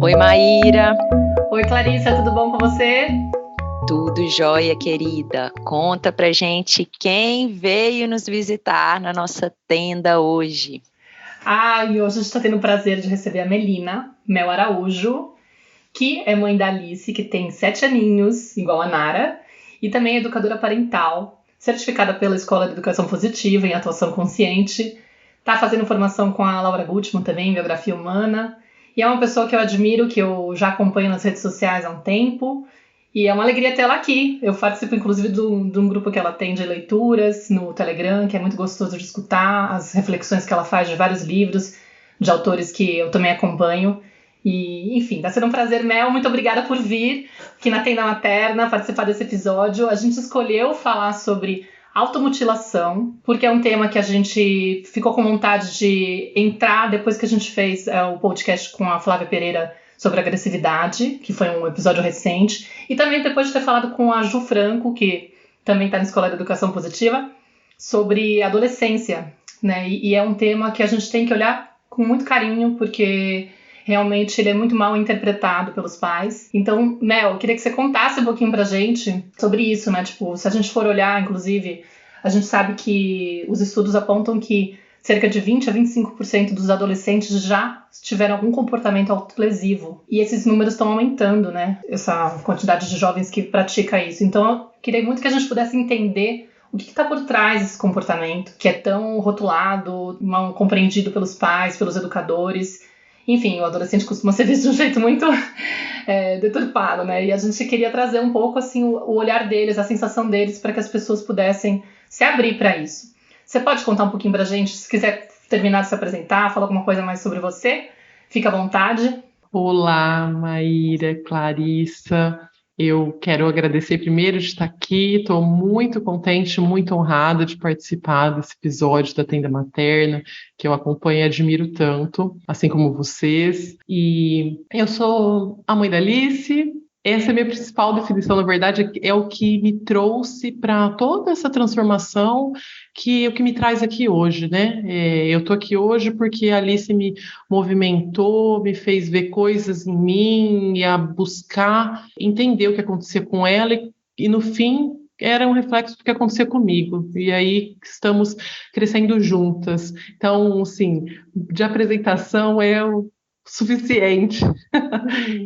Oi, Maíra. Oi, Clarissa, tudo bom com você? Tudo jóia, querida. Conta pra gente quem veio nos visitar na nossa tenda hoje. E hoje a gente está tendo o prazer de receber a Melina Mel Araújo, que é mãe da Alice, que tem 7 aninhos, igual a Nara, e também é educadora parental, certificada pela Escola de Educação Positiva em Atuação Consciente. Está fazendo formação com a Laura Gutman também, em Biografia Humana. E é uma pessoa que eu admiro, que eu já acompanho nas redes sociais há um tempo. E é uma alegria tê-la aqui. Eu participo, inclusive, de um grupo que ela tem de leituras no Telegram, que é muito gostoso de escutar as reflexões que ela faz de vários livros, de autores que eu também acompanho. E, enfim, vai ser um prazer, Mel. Muito obrigada por vir aqui na Tenda Materna participar desse episódio. A gente escolheu falar sobre automutilação, porque é um tema que a gente ficou com vontade de entrar depois que a gente fez o podcast com a Flávia Pereira sobre agressividade, que foi um episódio recente, e também depois de ter falado com a Ju Franco, que também está na Escola de Educação Positiva, sobre adolescência, né? E é um tema que a gente tem que olhar com muito carinho, porque realmente ele é muito mal interpretado pelos pais. Então, Mel, eu queria que você contasse um pouquinho pra gente sobre isso, né? Tipo, se a gente for olhar, inclusive, a gente sabe que os estudos apontam que cerca de 20 a 25% dos adolescentes já tiveram algum comportamento autolesivo. E esses números estão aumentando, né? Essa quantidade de jovens que pratica isso. Então, eu queria muito que a gente pudesse entender o que está por trás desse comportamento, que é tão rotulado, mal compreendido pelos pais, pelos educadores. Enfim, o adolescente costuma ser visto de um jeito muito deturpado, né? E a gente queria trazer um pouco assim, o olhar deles, a sensação deles, para que as pessoas pudessem se abrir para isso. Você pode contar um pouquinho pra gente, se quiser terminar de se apresentar, falar alguma coisa mais sobre você? Fica à vontade. Olá, Maíra, Clarissa. Eu quero agradecer primeiro de estar aqui. Estou muito contente, muito honrada de participar desse episódio da Tenda Materna, que eu acompanho e admiro tanto, assim como vocês. E eu sou a mãe da Alice. Essa é a minha principal definição, na verdade, é o que me trouxe para toda essa transformação, que é o que me traz aqui hoje, né? Eu estou aqui hoje porque a Alice me movimentou, me fez ver coisas em mim e a buscar entender o que acontecia com ela e no fim era um reflexo do que acontecia comigo. E aí estamos crescendo juntas. Então, assim, de apresentação é o suficiente.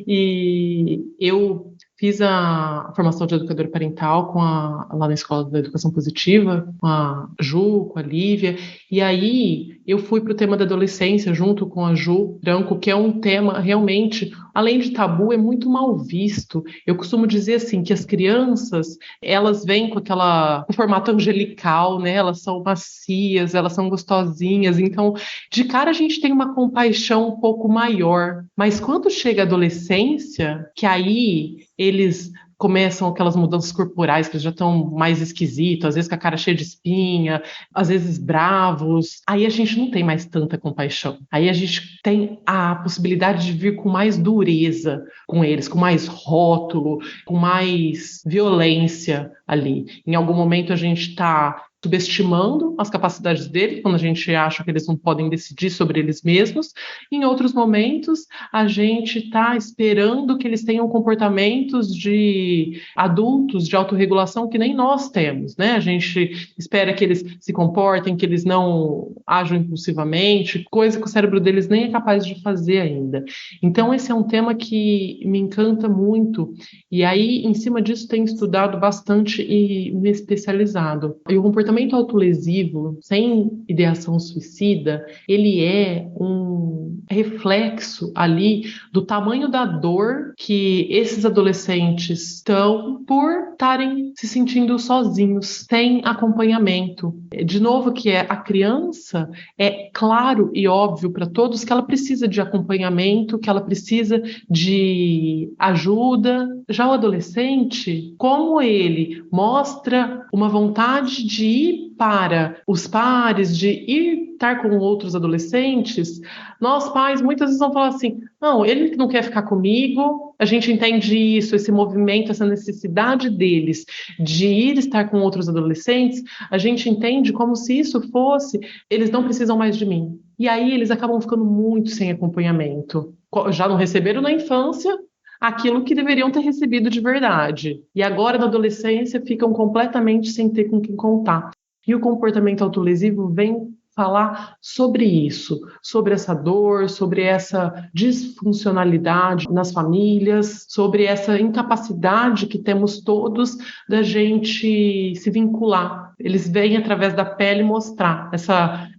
E eu fiz a formação de educadora parental lá na Escola da Educação Positiva, com a Ju, com a Lívia, e aí eu fui para o tema da adolescência junto com a Ju Branco, que é um tema realmente, além de tabu, é muito mal visto. Eu costumo dizer assim, que as crianças, elas vêm com um formato angelical, né? Elas são macias, elas são gostosinhas, então de cara a gente tem uma compaixão um pouco maior, mas quando chega a adolescência, que aí eles começam aquelas mudanças corporais que já estão mais esquisitos, às vezes com a cara cheia de espinha, às vezes bravos, aí a gente não tem mais tanta compaixão. Aí a gente tem a possibilidade de vir com mais dureza com eles, com mais rótulo, com mais violência ali. Em algum momento a gente está subestimando as capacidades deles, quando a gente acha que eles não podem decidir sobre eles mesmos. Em outros momentos, a gente está esperando que eles tenham comportamentos de adultos, de autorregulação, que nem nós temos, né? A gente espera que eles se comportem, que eles não ajam impulsivamente, coisa que o cérebro deles nem é capaz de fazer ainda. Então, esse é um tema que me encanta muito. E aí, em cima disso, tenho estudado bastante e me especializado. E o comportamento autolesivo, sem ideação suicida, ele é um reflexo ali do tamanho da dor que esses adolescentes estão por estarem se sentindo sozinhos, sem acompanhamento. De novo, que a criança, é claro e óbvio para todos que ela precisa de acompanhamento, que ela precisa de ajuda. Já o adolescente, como ele mostra uma vontade de ir para os pares, de ir estar com outros adolescentes, nós pais muitas vezes vão falar assim, não, ele não quer ficar comigo, a gente entende isso, esse movimento, essa necessidade deles de ir estar com outros adolescentes, a gente entende como se isso fosse, eles não precisam mais de mim. E aí eles acabam ficando muito sem acompanhamento. já não receberam na infância aquilo que deveriam ter recebido de verdade. E agora, na adolescência, ficam completamente sem ter com quem contar. E o comportamento autolesivo vem falar sobre isso, sobre essa dor, sobre essa disfuncionalidade nas famílias, sobre essa incapacidade que temos todos da gente se vincular. Eles vêm através da pele mostrar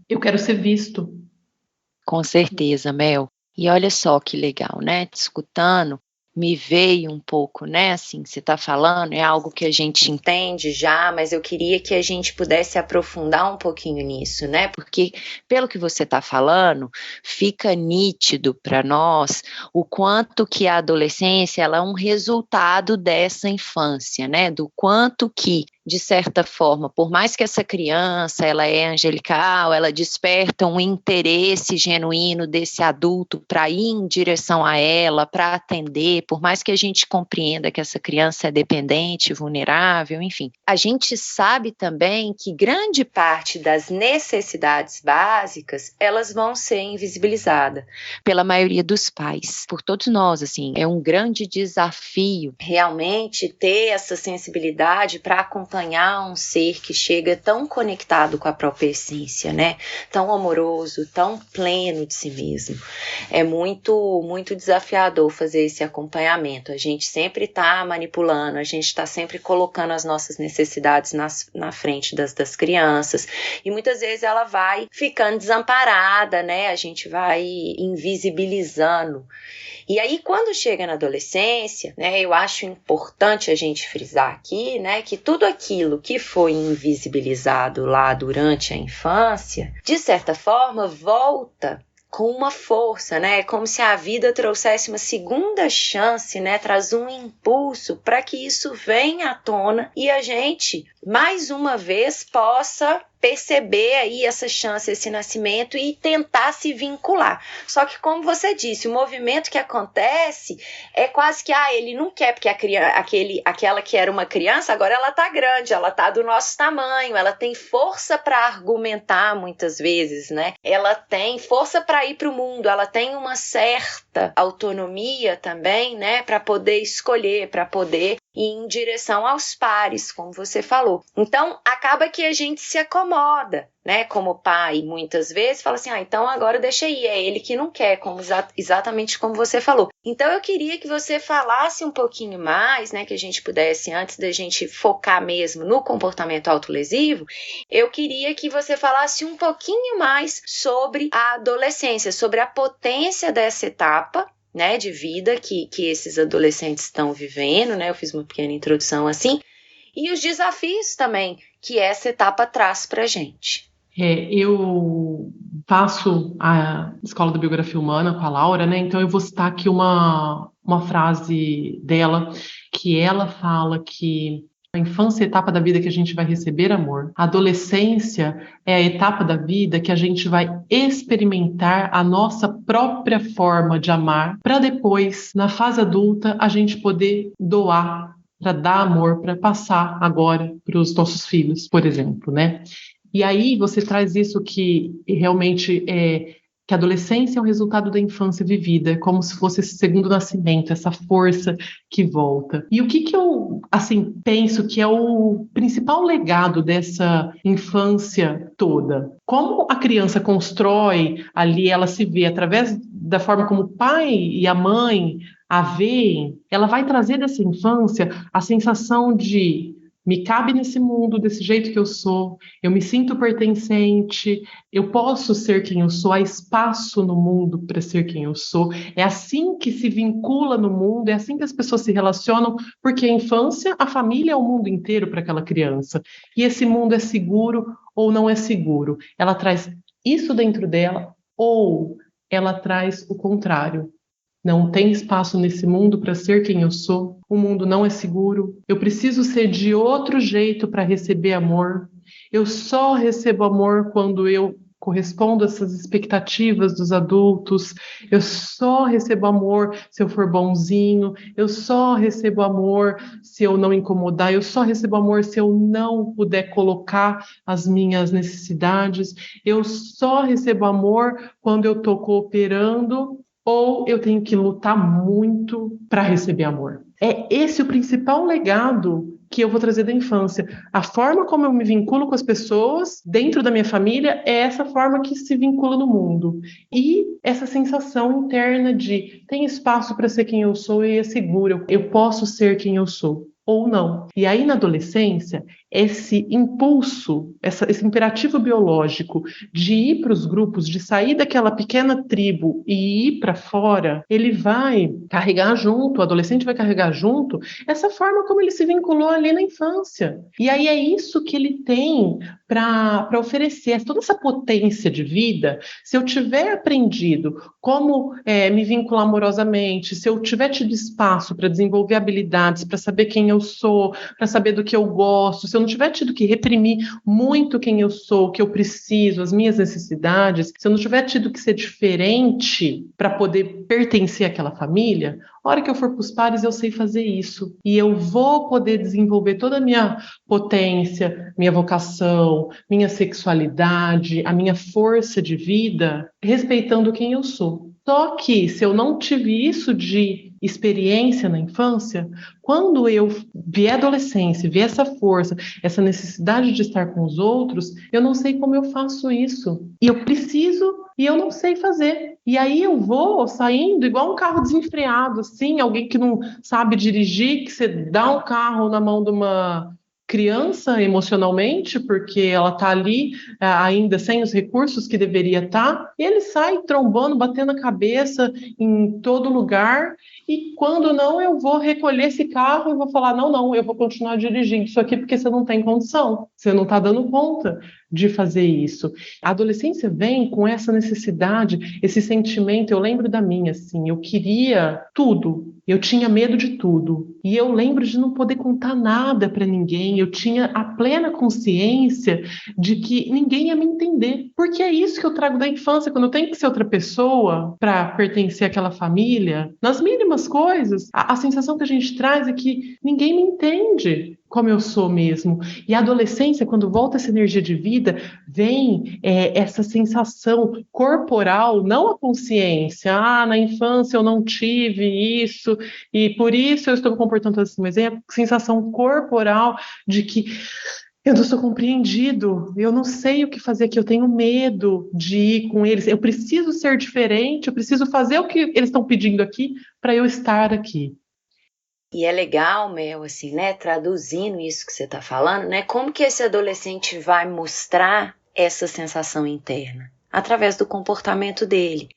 eu quero ser visto. Com certeza, Mel. E olha só que legal, né? Te escutando, me veio um pouco, né? Assim, você está falando, é algo que a gente entende já, mas eu queria que a gente pudesse aprofundar um pouquinho nisso, né? Porque, pelo que você está falando, fica nítido para nós o quanto que a adolescência ela é um resultado dessa infância, né? Do quanto que, de certa forma, por mais que essa criança ela é angelical, ela desperta um interesse genuíno desse adulto para ir em direção a ela, para atender, por mais que a gente compreenda que essa criança é dependente, vulnerável, enfim. A gente sabe também que grande parte das necessidades básicas, elas vão ser invisibilizadas pela maioria dos pais, por todos nós, assim. É um grande desafio realmente ter essa sensibilidade para acompanhar um ser que chega tão conectado com a própria essência, né? Tão amoroso, tão pleno de si mesmo. É muito, muito desafiador fazer esse acompanhamento. A gente sempre está manipulando, a gente está sempre colocando as nossas necessidades na frente das crianças, e muitas vezes ela vai ficando desamparada, né? A gente vai invisibilizando. E aí, quando chega na adolescência, né, eu acho importante a gente frisar aqui, né, que tudo aquilo que foi invisibilizado lá durante a infância, de certa forma, volta com uma força, né? Como se a vida trouxesse uma segunda chance, né? Traz um impulso para que isso venha à tona e a gente, mais uma vez, possa perceber aí essa chance, esse nascimento e tentar se vincular. Só que, como você disse, o movimento que acontece é quase que, ele não quer, porque aquela que era uma criança, agora ela tá grande, ela tá do nosso tamanho, ela tem força para argumentar muitas vezes, né? Ela tem força para ir para o mundo, ela tem uma certa autonomia também, né? Para poder escolher, para poder ir em direção aos pares, como você falou. Então, acaba que a gente se acomoda, né? Como pai, muitas vezes, fala assim, então agora deixa aí, é ele que não quer, exatamente como você falou. Então, eu queria que você falasse um pouquinho mais, né? Que a gente pudesse, antes da gente focar mesmo no comportamento autolesivo, eu queria que você falasse um pouquinho mais sobre a adolescência, sobre a potência dessa etapa, né, de vida que esses adolescentes estão vivendo, né? Eu fiz uma pequena introdução assim, e os desafios também que essa etapa traz para a gente. Eu faço a Escola da Biografia Humana com a Laura, né? Então eu vou citar aqui uma frase dela, que ela fala que a infância é a etapa da vida que a gente vai receber amor. A adolescência é a etapa da vida que a gente vai experimentar a nossa própria forma de amar, para depois, na fase adulta, a gente poder doar, para dar amor, para passar agora para os nossos filhos, por exemplo, né? E aí você traz isso que realmente que a adolescência é o resultado da infância vivida, como se fosse esse segundo nascimento, essa força que volta. E o que eu, assim, penso que é o principal legado dessa infância toda? Como a criança constrói ali, ela se vê através da forma como o pai e a mãe a veem, ela vai trazer dessa infância a sensação de me cabe nesse mundo desse jeito que eu sou, eu me sinto pertencente, eu posso ser quem eu sou, há espaço no mundo para ser quem eu sou. É assim que se vincula no mundo, é assim que as pessoas se relacionam, porque a infância, a família é o mundo inteiro para aquela criança. E esse mundo é seguro ou não é seguro? Ela traz isso dentro dela ou ela traz o contrário. Não tem espaço nesse mundo para ser quem eu sou. O mundo não é seguro. Eu preciso ser de outro jeito para receber amor. Eu só recebo amor quando eu correspondo a essas expectativas dos adultos. Eu só recebo amor se eu for bonzinho. Eu só recebo amor se eu não incomodar. Eu só recebo amor se eu não puder colocar as minhas necessidades. Eu só recebo amor quando eu estou cooperando ou eu tenho que lutar muito para receber amor. É esse o principal legado que eu vou trazer da infância. A forma como eu me vinculo com as pessoas dentro da minha família é essa forma que se vincula no mundo. E essa sensação interna de tem espaço para ser quem eu sou e é seguro, eu posso ser quem eu sou. Ou não. E aí, na adolescência, esse impulso, esse imperativo biológico de ir para os grupos, de sair daquela pequena tribo e ir para fora, ele vai carregar junto, o adolescente vai carregar junto essa forma como ele se vinculou ali na infância. E aí é isso que ele tem para oferecer, toda essa potência de vida. Se eu tiver aprendido como me vincular amorosamente, se eu tiver tido espaço para desenvolver habilidades, para saber quem eu sou, para saber do que eu gosto, se eu não tiver tido que reprimir muito quem eu sou, o que eu preciso, as minhas necessidades, se eu não tiver tido que ser diferente para poder pertencer àquela família, a hora que eu for para os pares eu sei fazer isso. E eu vou poder desenvolver toda a minha potência, minha vocação, minha sexualidade, a minha força de vida, respeitando quem eu sou. Só que se eu não tive isso de experiência na infância, quando eu vier adolescência, vier essa força, essa necessidade de estar com os outros, eu não sei como eu faço isso. E eu preciso e eu não sei fazer. E aí eu vou saindo igual um carro desenfreado, assim, alguém que não sabe dirigir, que você dá um carro na mão de uma criança emocionalmente, porque ela está ali ainda sem os recursos que deveria estar, e ele sai trombando, batendo a cabeça em todo lugar, e quando não, eu vou recolher esse carro e vou falar, não, eu vou continuar dirigindo isso aqui porque você não tem condição, você não está dando conta de fazer isso. A adolescência vem com essa necessidade, esse sentimento, eu lembro da minha, assim, eu queria tudo, eu tinha medo de tudo, e eu lembro de não poder contar nada para ninguém, eu tinha a plena consciência de que ninguém ia me entender, porque é isso que eu trago da infância, quando eu tenho que ser outra pessoa para pertencer àquela família, nas mínimas coisas, a sensação que a gente traz é que ninguém me entende como eu sou mesmo. E a adolescência, quando volta essa energia de vida, vem essa sensação corporal, não a consciência. Na infância eu não tive isso, e por isso eu estou me comportando assim. Mas é a sensação corporal de que eu não sou compreendido, eu não sei o que fazer aqui, eu tenho medo de ir com eles, eu preciso ser diferente, eu preciso fazer o que eles estão pedindo aqui para eu estar aqui. E é legal, Mel, assim, né, traduzindo isso que você está falando, né, como que esse adolescente vai mostrar essa sensação interna? Através do comportamento dele.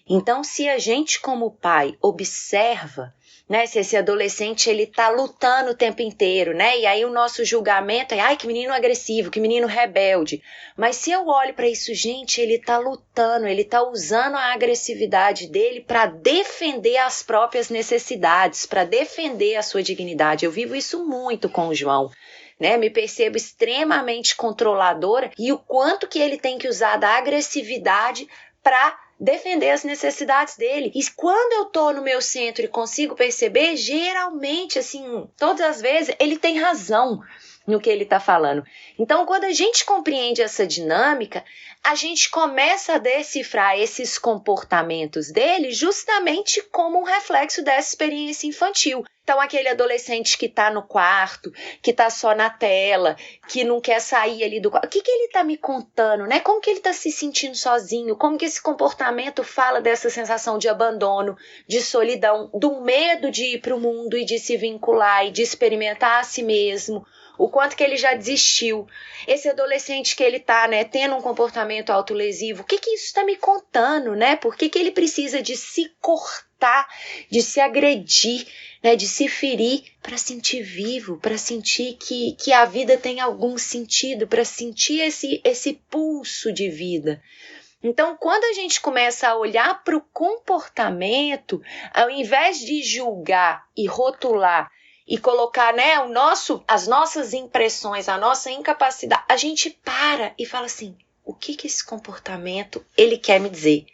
Então, se a gente como pai observa, né, se esse adolescente ele tá lutando o tempo inteiro, né, e aí o nosso julgamento é, ai, que menino agressivo, que menino rebelde. Mas se eu olho para isso, gente, ele tá lutando, ele tá usando a agressividade dele para defender as próprias necessidades, para defender a sua dignidade. Eu vivo isso muito com o João. Né, me percebo extremamente controladora e o quanto que ele tem que usar da agressividade para defender as necessidades dele. E quando eu tô no meu centro e consigo perceber, geralmente, assim, todas as vezes, ele tem razão no que ele tá falando. Então, quando a gente compreende essa dinâmica, a gente começa a decifrar esses comportamentos dele justamente como um reflexo dessa experiência infantil. Então, aquele adolescente que tá no quarto, que tá só na tela, que não quer sair ali do quarto. O que ele tá me contando, né? Como que ele tá se sentindo sozinho? Como que esse comportamento fala dessa sensação de abandono, de solidão, do medo de ir pro mundo e de se vincular e de experimentar a si mesmo? O quanto que ele já desistiu. Esse adolescente que ele tá, né, tendo um comportamento autolesivo, o que isso tá me contando, né? Por que ele precisa de se cortar, de se agredir, né, de se ferir para sentir vivo, para sentir que a vida tem algum sentido, para sentir esse pulso de vida. Então, quando a gente começa a olhar para o comportamento, ao invés de julgar e rotular e colocar, né, as nossas impressões, a nossa incapacidade, a gente para e fala assim, o que esse comportamento ele quer me dizer?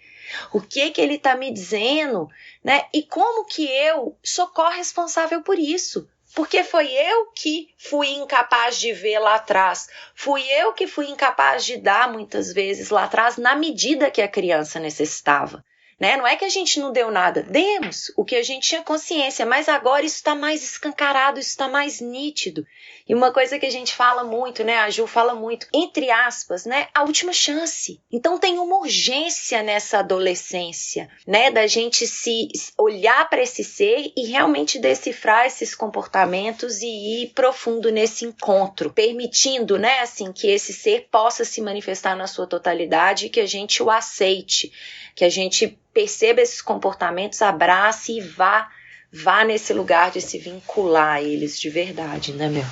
O que ele está me dizendo, né? E como que eu sou corresponsável por isso? Porque foi eu que fui incapaz de ver lá atrás. Fui eu que fui incapaz de dar muitas vezes lá atrás na medida que a criança necessitava. né? Não é que a gente não deu nada, demos o que a gente tinha consciência, mas agora isso está mais escancarado, isso está mais nítido. E uma coisa que a gente fala muito, né? A Ju fala muito, entre aspas, né? A última chance. Então tem uma urgência nessa adolescência, né? Da gente se olhar para esse ser e realmente decifrar esses comportamentos e ir profundo nesse encontro, permitindo, né? Assim, que esse ser possa se manifestar na sua totalidade e que a gente o aceite, que a gente perceba esses comportamentos, abrace e vá nesse lugar de se vincular a eles de verdade, né, Mel?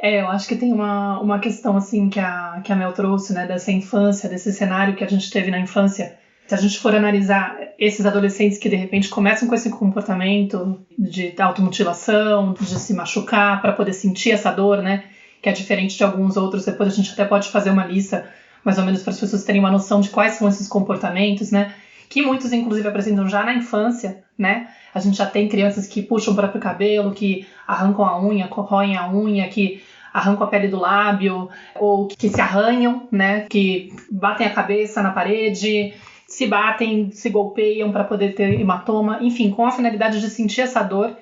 Eu acho que tem uma questão assim que a Mel trouxe, né, dessa infância, desse cenário que a gente teve na infância. Se a gente for analisar esses adolescentes que de repente começam com esse comportamento de automutilação, de se machucar para poder sentir essa dor, né, que é diferente de alguns outros, depois a gente até pode fazer uma lista mais ou menos para as pessoas terem uma noção de quais são esses comportamentos, né, que muitos inclusive apresentam já na infância, né. A gente já tem crianças que puxam o próprio cabelo, que arrancam a unha, corroem a unha, que arrancam a pele do lábio, ou que se arranham, né? Que batem a cabeça na parede, se batem, se golpeiam para poder ter hematoma, enfim, com a finalidade de sentir essa dor.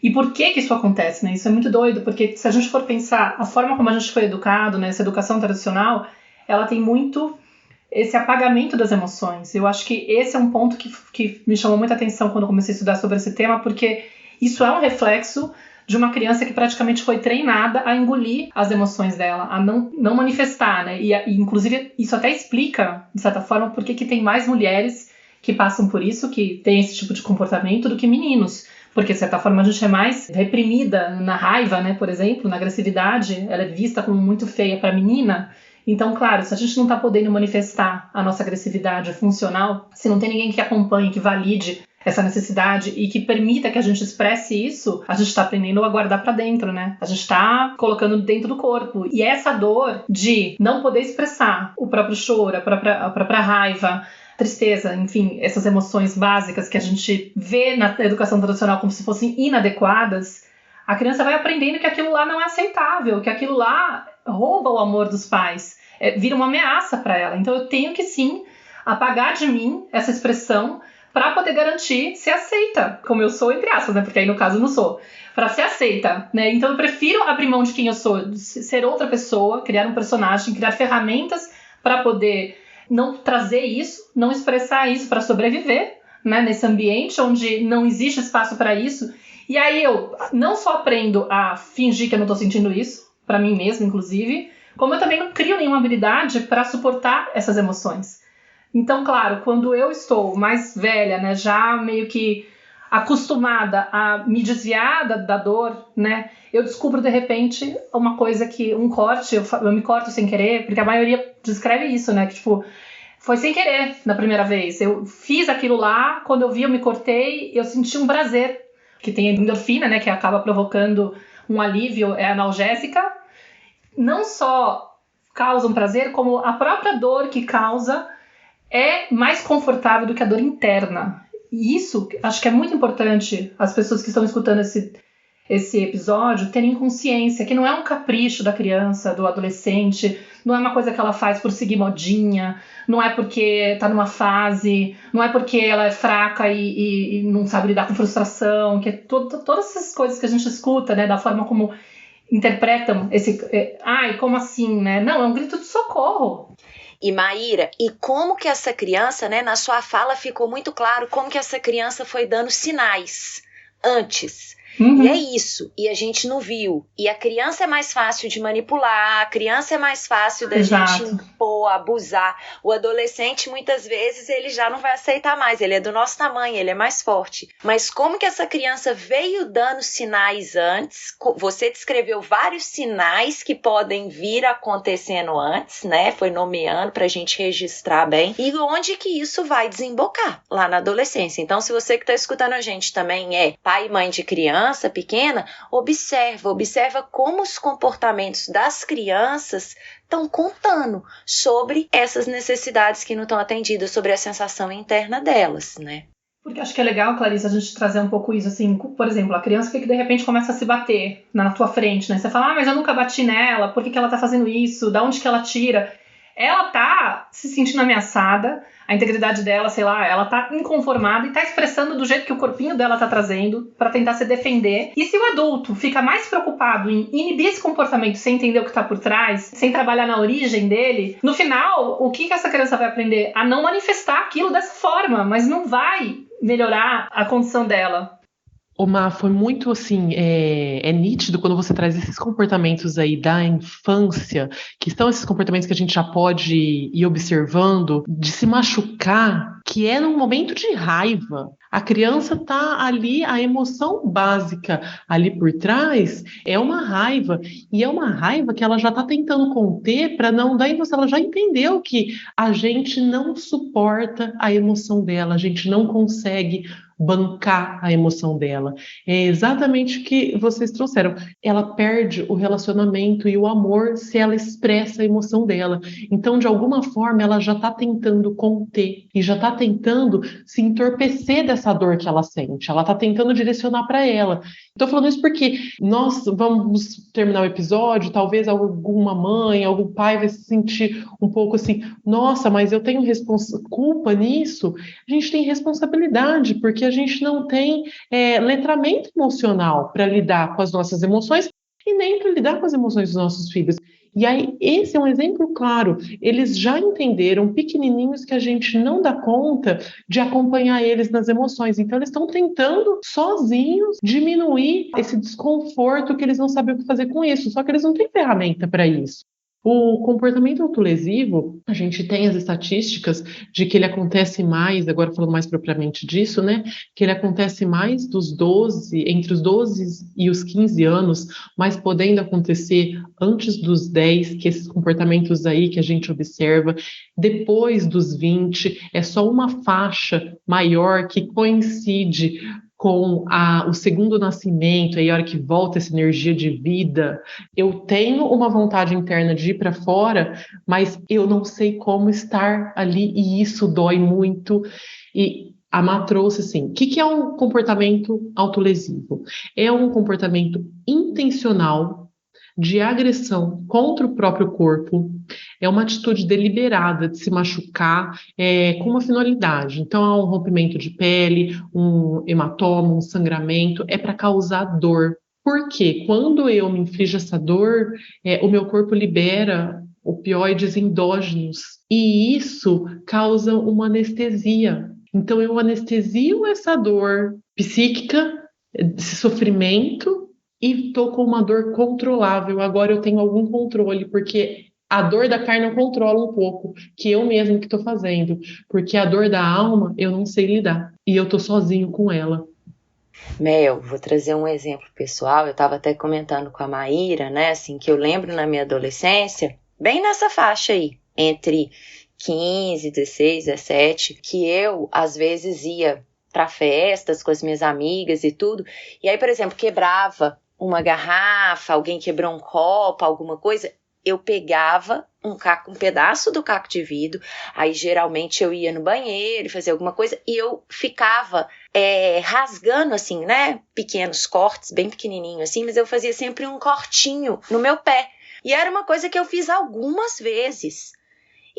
E por que isso acontece, né? Isso é muito doido, porque se a gente for pensar a forma como a gente foi educado, né? Essa educação tradicional, ela tem muito esse apagamento das emoções. Eu acho que esse é um ponto que me chamou muita atenção quando eu comecei a estudar sobre esse tema, porque isso é um reflexo de uma criança que praticamente foi treinada a engolir as emoções dela, a não manifestar, né? E inclusive, isso até explica, de certa forma, por que tem mais mulheres que passam por isso, que têm esse tipo de comportamento, do que meninos. Porque, de certa forma, a gente é mais reprimida na raiva, né? Por exemplo, na agressividade, ela é vista como muito feia para a menina. Então, claro, se a gente não está podendo manifestar a nossa agressividade funcional, se não tem ninguém que acompanhe, que valide essa necessidade e que permita que a gente expresse isso, a gente está aprendendo a guardar para dentro, né? A gente está colocando dentro do corpo. E essa dor de não poder expressar o próprio choro, a própria raiva, tristeza, enfim, essas emoções básicas que a gente vê na educação tradicional como se fossem inadequadas, a criança vai aprendendo que aquilo lá não é aceitável, que aquilo lá rouba o amor dos pais, vira uma ameaça para ela. Então eu tenho que sim apagar de mim essa expressão para poder garantir ser aceita, como eu sou, entre aspas, né? Porque aí no caso eu não sou, para ser aceita, né? Então eu prefiro abrir mão de quem eu sou, de ser outra pessoa, criar um personagem, criar ferramentas para poder não trazer isso, não expressar isso para sobreviver, né? Nesse ambiente onde não existe espaço para isso. E aí eu não só aprendo a fingir que eu não estou sentindo isso, para mim mesma, inclusive, como eu também não crio nenhuma habilidade para suportar essas emoções. Então, claro, quando eu estou mais velha, né, já meio que acostumada a me desviar da dor, né, eu descubro de repente uma coisa que, um corte, eu me corto sem querer, porque a maioria descreve isso, né, que tipo, foi sem querer na primeira vez. Eu fiz aquilo lá, quando eu vi, eu me cortei, eu senti um prazer, que tem endorfina, né, que acaba provocando um alívio, é analgésica. Não só causa um prazer, como a própria dor que causa é mais confortável do que a dor interna. E isso, acho que é muito importante as pessoas que estão escutando esse episódio terem consciência que não é um capricho da criança, do adolescente, não é uma coisa que ela faz por seguir modinha, não é porque tá numa fase, não é porque ela é fraca e não sabe lidar com frustração, que é todas essas coisas que a gente escuta, né, da forma como interpretam esse... ai, como assim, né? Não, é um grito de socorro. E Maíra, e como que essa criança, né, na sua fala ficou muito claro como que essa criança foi dando sinais antes. Uhum. E é isso, e a gente não viu. E a criança é mais fácil de manipular, a criança é mais fácil da Exato. gente impor, abusar. O adolescente, muitas vezes, ele já não vai aceitar mais, ele é do nosso tamanho, ele é mais forte. Mas como que essa criança veio dando sinais antes? Você descreveu vários sinais que podem vir acontecendo antes, né? Foi nomeando pra gente registrar bem. E onde que isso vai desembocar? Lá na adolescência. Então, se você que tá escutando a gente também é pai e mãe de criança pequena, observa como os comportamentos das crianças estão contando sobre essas necessidades que não estão atendidas, sobre a sensação interna delas, né? Porque acho que é legal, Clarice, a gente trazer um pouco isso, assim, por exemplo, a criança que de repente começa a se bater na tua frente, né? Você fala, mas eu nunca bati nela, por que ela tá fazendo isso? Da onde que ela tira ela tá se sentindo ameaçada, a integridade dela, sei lá, ela tá inconformada e tá expressando do jeito que o corpinho dela tá trazendo pra tentar se defender. E se o adulto fica mais preocupado em inibir esse comportamento sem entender o que tá por trás, sem trabalhar na origem dele, no final, o que essa criança vai aprender? A não manifestar aquilo dessa forma, mas não vai melhorar a condição dela. Má, foi muito assim, é nítido quando você traz esses comportamentos aí da infância, que são esses comportamentos que a gente já pode ir observando, de se machucar, que é num momento de raiva. A criança tá ali, a emoção básica ali por trás é uma raiva, e é uma raiva que ela já tá tentando conter para não dar emoção. Ela já entendeu que a gente não suporta a emoção dela, a gente não consegue bancar a emoção dela. É exatamente o que vocês trouxeram. Ela perde o relacionamento e o amor se ela expressa a emoção dela. Então, de alguma forma, ela já está tentando conter e já está tentando se entorpecer dessa dor que ela sente. Ela está tentando direcionar para ela. Estou falando isso porque nós vamos terminar o episódio, talvez alguma mãe, algum pai vai se sentir um pouco assim, nossa, mas eu tenho culpa nisso. A gente tem responsabilidade, porque a gente não tem letramento emocional para lidar com as nossas emoções e nem para lidar com as emoções dos nossos filhos. E aí, esse é um exemplo claro. Eles já entenderam, pequenininhos, que a gente não dá conta de acompanhar eles nas emoções. Então, eles estão tentando, sozinhos, diminuir esse desconforto que eles não sabem o que fazer com isso. Só que eles não têm ferramenta para isso. O comportamento autolesivo, a gente tem as estatísticas de que ele acontece mais, agora falando mais propriamente disso, né? Que ele acontece mais entre os 12 e os 15 anos, mas podendo acontecer antes dos 10, que esses comportamentos aí que a gente observa, depois dos 20, é só uma faixa maior que coincide com o segundo nascimento, aí a hora que volta essa energia de vida, eu tenho uma vontade interna de ir para fora, mas eu não sei como estar ali e isso dói muito. E a Má trouxe assim, o que é um comportamento autolesivo? É um comportamento intencional de agressão contra o próprio corpo, é uma atitude deliberada de se machucar com uma finalidade. Então, há um rompimento de pele, um hematoma, um sangramento, é para causar dor. Porque quando eu me inflijo essa dor, o meu corpo libera opioides endógenos e isso causa uma anestesia. Então, eu anestesio essa dor psíquica, esse sofrimento, e estou com uma dor controlável. Agora eu tenho algum controle, porque a dor da carne eu controlo um pouco, que eu mesmo que estou fazendo, porque a dor da alma eu não sei lidar, e eu estou sozinho com ela. Mel, vou trazer um exemplo pessoal, eu estava até comentando com a Maíra, né, assim, que eu lembro na minha adolescência, bem nessa faixa aí, entre 15, 16, 17, que eu, às vezes, ia para festas com as minhas amigas e tudo, e aí, por exemplo, quebrava uma garrafa, alguém quebrou um copo, alguma coisa, eu pegava um pedaço do caco de vidro, aí geralmente eu ia no banheiro e fazia alguma coisa, e eu ficava rasgando assim, né, pequenos cortes, bem pequenininho assim, mas eu fazia sempre um cortinho no meu pé, e era uma coisa que eu fiz algumas vezes,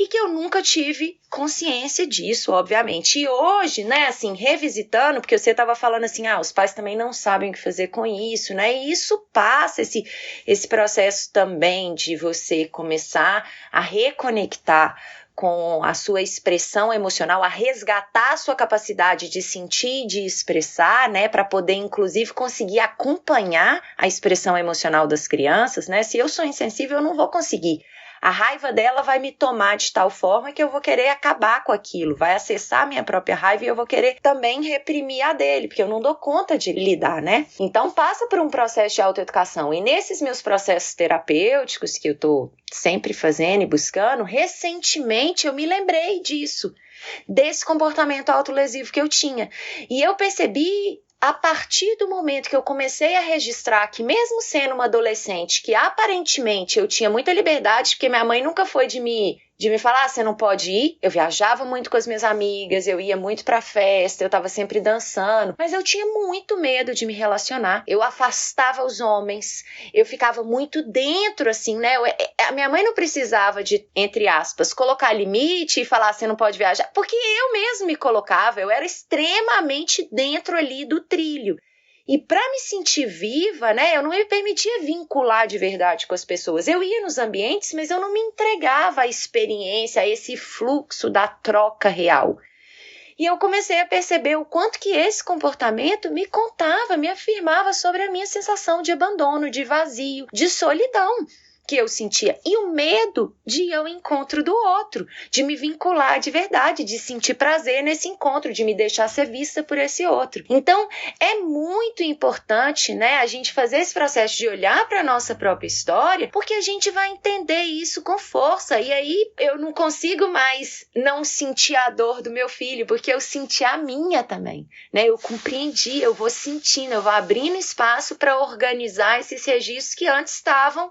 e que eu nunca tive consciência disso, obviamente. E hoje, né, assim, revisitando, porque você estava falando assim, os pais também não sabem o que fazer com isso, né, e isso passa, esse processo também de você começar a reconectar com a sua expressão emocional, a resgatar a sua capacidade de sentir e de expressar, né, para poder, inclusive, conseguir acompanhar a expressão emocional das crianças, né, se eu sou insensível, eu não vou conseguir. A raiva dela vai me tomar de tal forma que eu vou querer acabar com aquilo, vai acessar a minha própria raiva e eu vou querer também reprimir a dele, porque eu não dou conta de lidar, né? Então passa por um processo de autoeducação. E nesses meus processos terapêuticos que eu tô sempre fazendo e buscando, recentemente eu me lembrei disso, desse comportamento autolesivo que eu tinha. E eu percebi, a partir do momento que eu comecei a registrar que mesmo sendo uma adolescente, que aparentemente eu tinha muita liberdade, porque minha mãe nunca foi de me de me falar, você não pode ir. Eu viajava muito com as minhas amigas, eu ia muito pra festa, eu tava sempre dançando, mas eu tinha muito medo de me relacionar. Eu afastava os homens, eu ficava muito dentro, assim, né? A minha mãe não precisava de, entre aspas, colocar limite e falar, você não pode viajar, porque eu mesmo me colocava, eu era extremamente dentro ali do trilho. E para me sentir viva, né, eu não me permitia vincular de verdade com as pessoas. Eu ia nos ambientes, mas eu não me entregava à experiência, a esse fluxo da troca real. E eu comecei a perceber o quanto que esse comportamento me contava, me afirmava sobre a minha sensação de abandono, de vazio, de solidão que eu sentia. E o medo de ir ao encontro do outro, de me vincular de verdade, de sentir prazer nesse encontro, de me deixar ser vista por esse outro. Então, é muito importante, né, a gente fazer esse processo de olhar para a nossa própria história, porque a gente vai entender isso com força. E aí, eu não consigo mais não sentir a dor do meu filho, porque eu senti a minha também, né? Eu compreendi, eu vou sentindo, eu vou abrindo espaço para organizar esses registros que antes estavam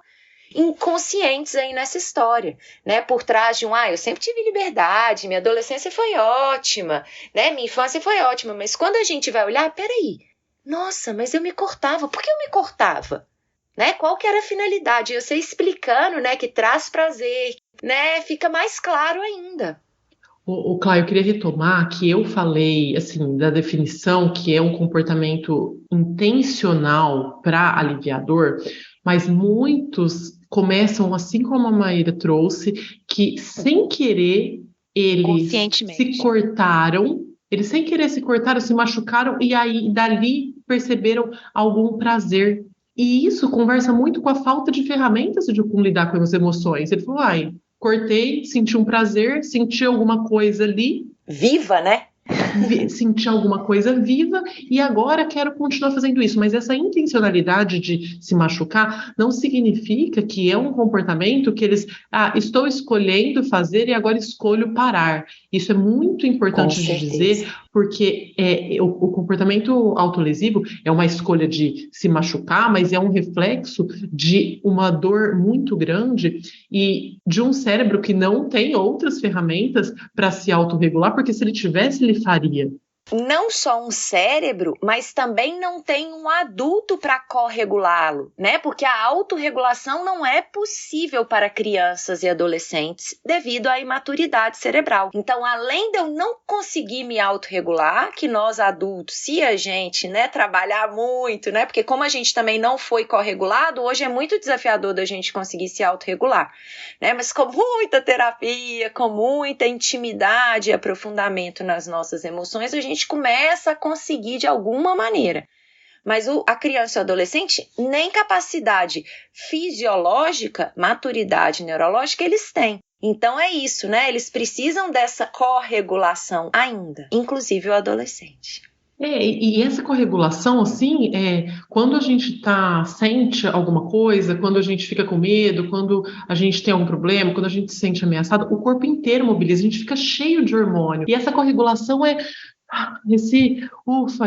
inconscientes aí nessa história, né? Por trás de eu sempre tive liberdade, minha adolescência foi ótima, né? Minha infância foi ótima, mas quando a gente vai olhar, peraí, nossa, mas eu me cortava, por que eu me cortava? Né? Qual que era a finalidade? Eu sei explicando, né, que traz prazer, né? Fica mais claro ainda. Cláudio, eu queria retomar que eu falei, assim, da definição que é um comportamento intencional para aliviador, mas muitos começam, assim como a Maíra trouxe, que sem querer eles se cortaram, se machucaram e aí dali perceberam algum prazer. E isso conversa muito com a falta de ferramentas de como lidar com as emoções. Ele falou, cortei, senti um prazer, senti alguma coisa ali. Viva, né? Senti alguma coisa viva e agora quero continuar fazendo isso. Mas essa intencionalidade de se machucar não significa que é um comportamento que eles, estou escolhendo fazer e agora escolho parar. Isso é muito importante de dizer, porque o comportamento autolesivo é uma escolha de se machucar, mas é um reflexo de uma dor muito grande e de um cérebro que não tem outras ferramentas para se autorregular, porque se ele tivesse, ele faria. Não só um cérebro, mas também não tem um adulto para corregulá-lo, né? Porque a autorregulação não é possível para crianças e adolescentes devido à imaturidade cerebral. Então, além de eu não conseguir me autorregular, que nós adultos, se a gente, né, trabalhar muito, né? Porque como a gente também não foi corregulado, hoje é muito desafiador da gente conseguir se autorregular, né? Mas com muita terapia, com muita intimidade e aprofundamento nas nossas emoções, a gente começa a conseguir de alguma maneira. Mas a criança e o adolescente, nem capacidade fisiológica, maturidade neurológica eles têm. Então é isso, né? Eles precisam dessa corregulação ainda, inclusive o adolescente. E essa corregulação, assim, quando a gente sente alguma coisa, quando a gente fica com medo, quando a gente tem algum problema, quando a gente se sente ameaçado, o corpo inteiro mobiliza, a gente fica cheio de hormônio. E essa corregulação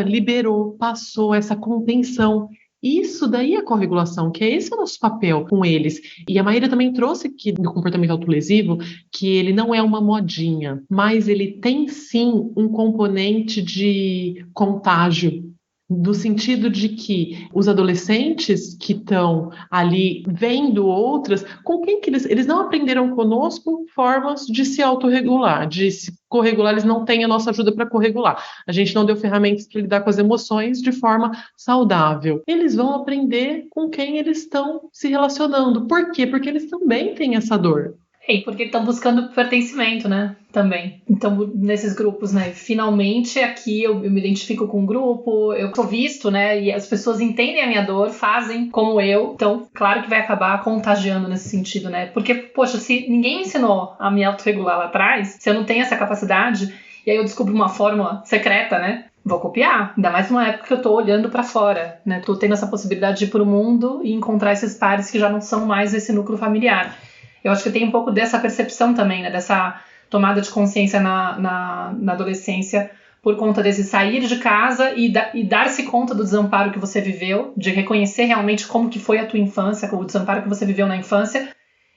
liberou, passou, essa contenção. Isso daí é a corregulação, que esse é o nosso papel com eles. E a Maíra também trouxe aqui no comportamento autolesivo que ele não é uma modinha, mas ele tem sim um componente de contágio, no sentido de que os adolescentes que estão ali vendo outras, com quem que eles não aprenderam conosco formas de se autorregular, de se corregular, eles não têm a nossa ajuda para corregular. A gente não deu ferramentas para lidar com as emoções de forma saudável. Eles vão aprender com quem eles estão se relacionando. Por quê? Porque eles também têm essa dor. E porque estão buscando pertencimento, né? Também. Então, nesses grupos, né? Finalmente, aqui eu me identifico com um grupo, eu sou visto, né? E as pessoas entendem a minha dor, fazem como eu. Então, claro que vai acabar contagiando nesse sentido, né? Porque, poxa, se ninguém me ensinou a me autorregular lá atrás, se eu não tenho essa capacidade, e aí eu descubro uma fórmula secreta, né? Vou copiar, ainda mais numa época que eu tô olhando pra fora, né? Tô tendo essa possibilidade de ir pro mundo e encontrar esses pares que já não são mais esse núcleo familiar. Eu acho que tem um pouco dessa percepção também, né? Dessa tomada de consciência na adolescência por conta desse sair de casa e dar-se conta do desamparo que você viveu, de reconhecer realmente como que foi a tua infância, o desamparo que você viveu na infância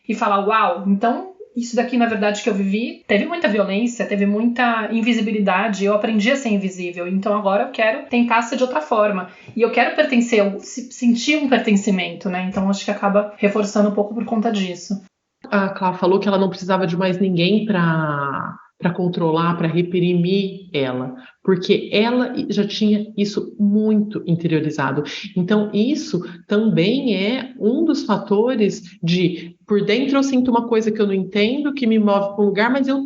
e falar, uau, então isso daqui, na verdade, que eu vivi, teve muita violência, teve muita invisibilidade, eu aprendi a ser invisível, então agora eu quero tentar ser de outra forma. E eu quero pertencer, sentir um pertencimento, né? Então acho que acaba reforçando um pouco por conta disso. A Clá falou que ela não precisava de mais ninguém para controlar, para reprimir ela, porque ela já tinha isso muito interiorizado. Então, isso também é um dos fatores de, por dentro eu sinto uma coisa que eu não entendo, que me move para um lugar, mas eu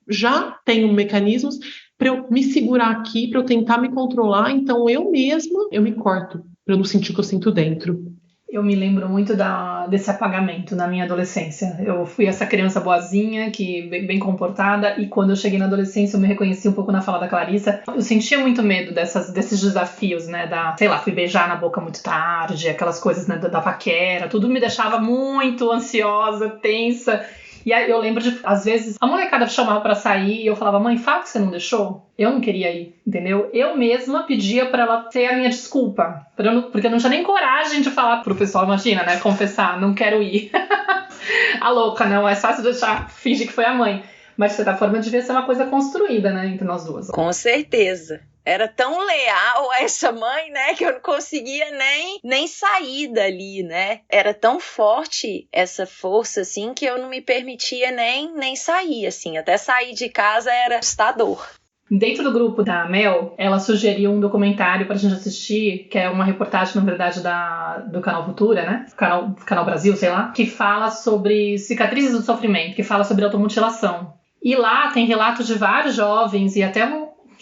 já tenho mecanismos para eu me segurar aqui, para eu tentar me controlar, então eu mesma, eu me corto, para eu não sentir o que eu sinto dentro. Eu me lembro muito desse apagamento na minha adolescência. Eu fui essa criança boazinha, bem comportada, e quando eu cheguei na adolescência eu me reconheci um pouco na fala da Clarissa. Eu sentia muito medo desses desafios, né? Sei lá, fui beijar na boca muito tarde, aquelas coisas, né, da paquera, tudo me deixava muito ansiosa, tensa. E aí eu lembro de, às vezes, a molecada chamava pra sair e eu falava, mãe, fala que você não deixou. Eu não queria ir, entendeu? Eu mesma pedia pra ela ser a minha desculpa. Porque eu não tinha nem coragem de falar pro pessoal, imagina, né? Confessar, não quero ir. A louca, não. É fácil deixar, fingir que foi a mãe. Mas, de certa forma, devia ser uma coisa construída, né? Entre nós duas. Com certeza. Era tão leal a essa mãe, né, que eu não conseguia nem sair dali, né? Era tão forte essa força, assim, que eu não me permitia nem sair, assim. Até sair de casa era assustador. Dentro do grupo da Mel, ela sugeriu um documentário pra gente assistir, que é uma reportagem, na verdade, do Canal Futura, né? Canal Brasil, sei lá, que fala sobre cicatrizes do sofrimento, que fala sobre automutilação. E lá tem relatos de vários jovens, e até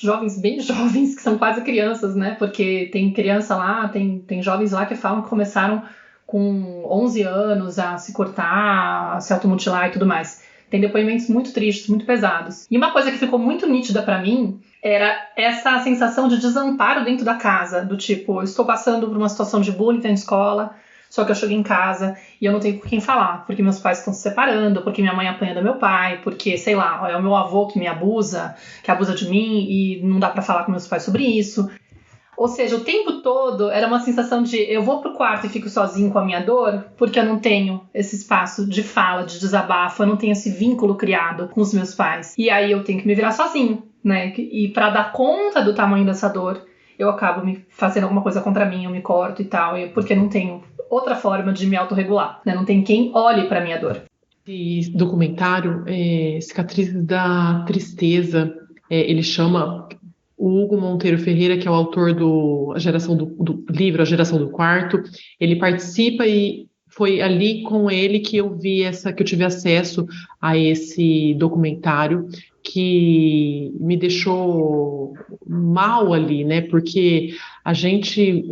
jovens bem jovens, que são quase crianças, né? Porque tem criança lá, tem jovens lá que falam que começaram com 11 anos a se cortar, a se automutilar e tudo mais. Tem depoimentos muito tristes, muito pesados. E uma coisa que ficou muito nítida pra mim era essa sensação de desamparo dentro da casa, do tipo, eu estou passando por uma situação de bullying na escola, só que eu cheguei em casa e eu não tenho com quem falar, porque meus pais estão se separando, porque minha mãe apanha do meu pai, porque, sei lá, é o meu avô que me abusa, que abusa de mim e não dá pra falar com meus pais sobre isso. Ou seja, o tempo todo era uma sensação de eu vou pro quarto e fico sozinho com a minha dor, porque eu não tenho esse espaço de fala, de desabafo, eu não tenho esse vínculo criado com os meus pais. E aí eu tenho que me virar sozinho, né? E pra dar conta do tamanho dessa dor, eu acabo me fazendo alguma coisa contra mim, eu me corto e tal, porque não tenho outra forma de me autorregular, né? Não tem quem olhe pra minha dor. Esse documentário, Cicatrizes da Tristeza, ele chama o Hugo Monteiro Ferreira, que é o autor do livro A Geração do Quarto. Ele participa e foi ali com ele que eu tive acesso a esse documentário, que me deixou mal ali, né? Porque a gente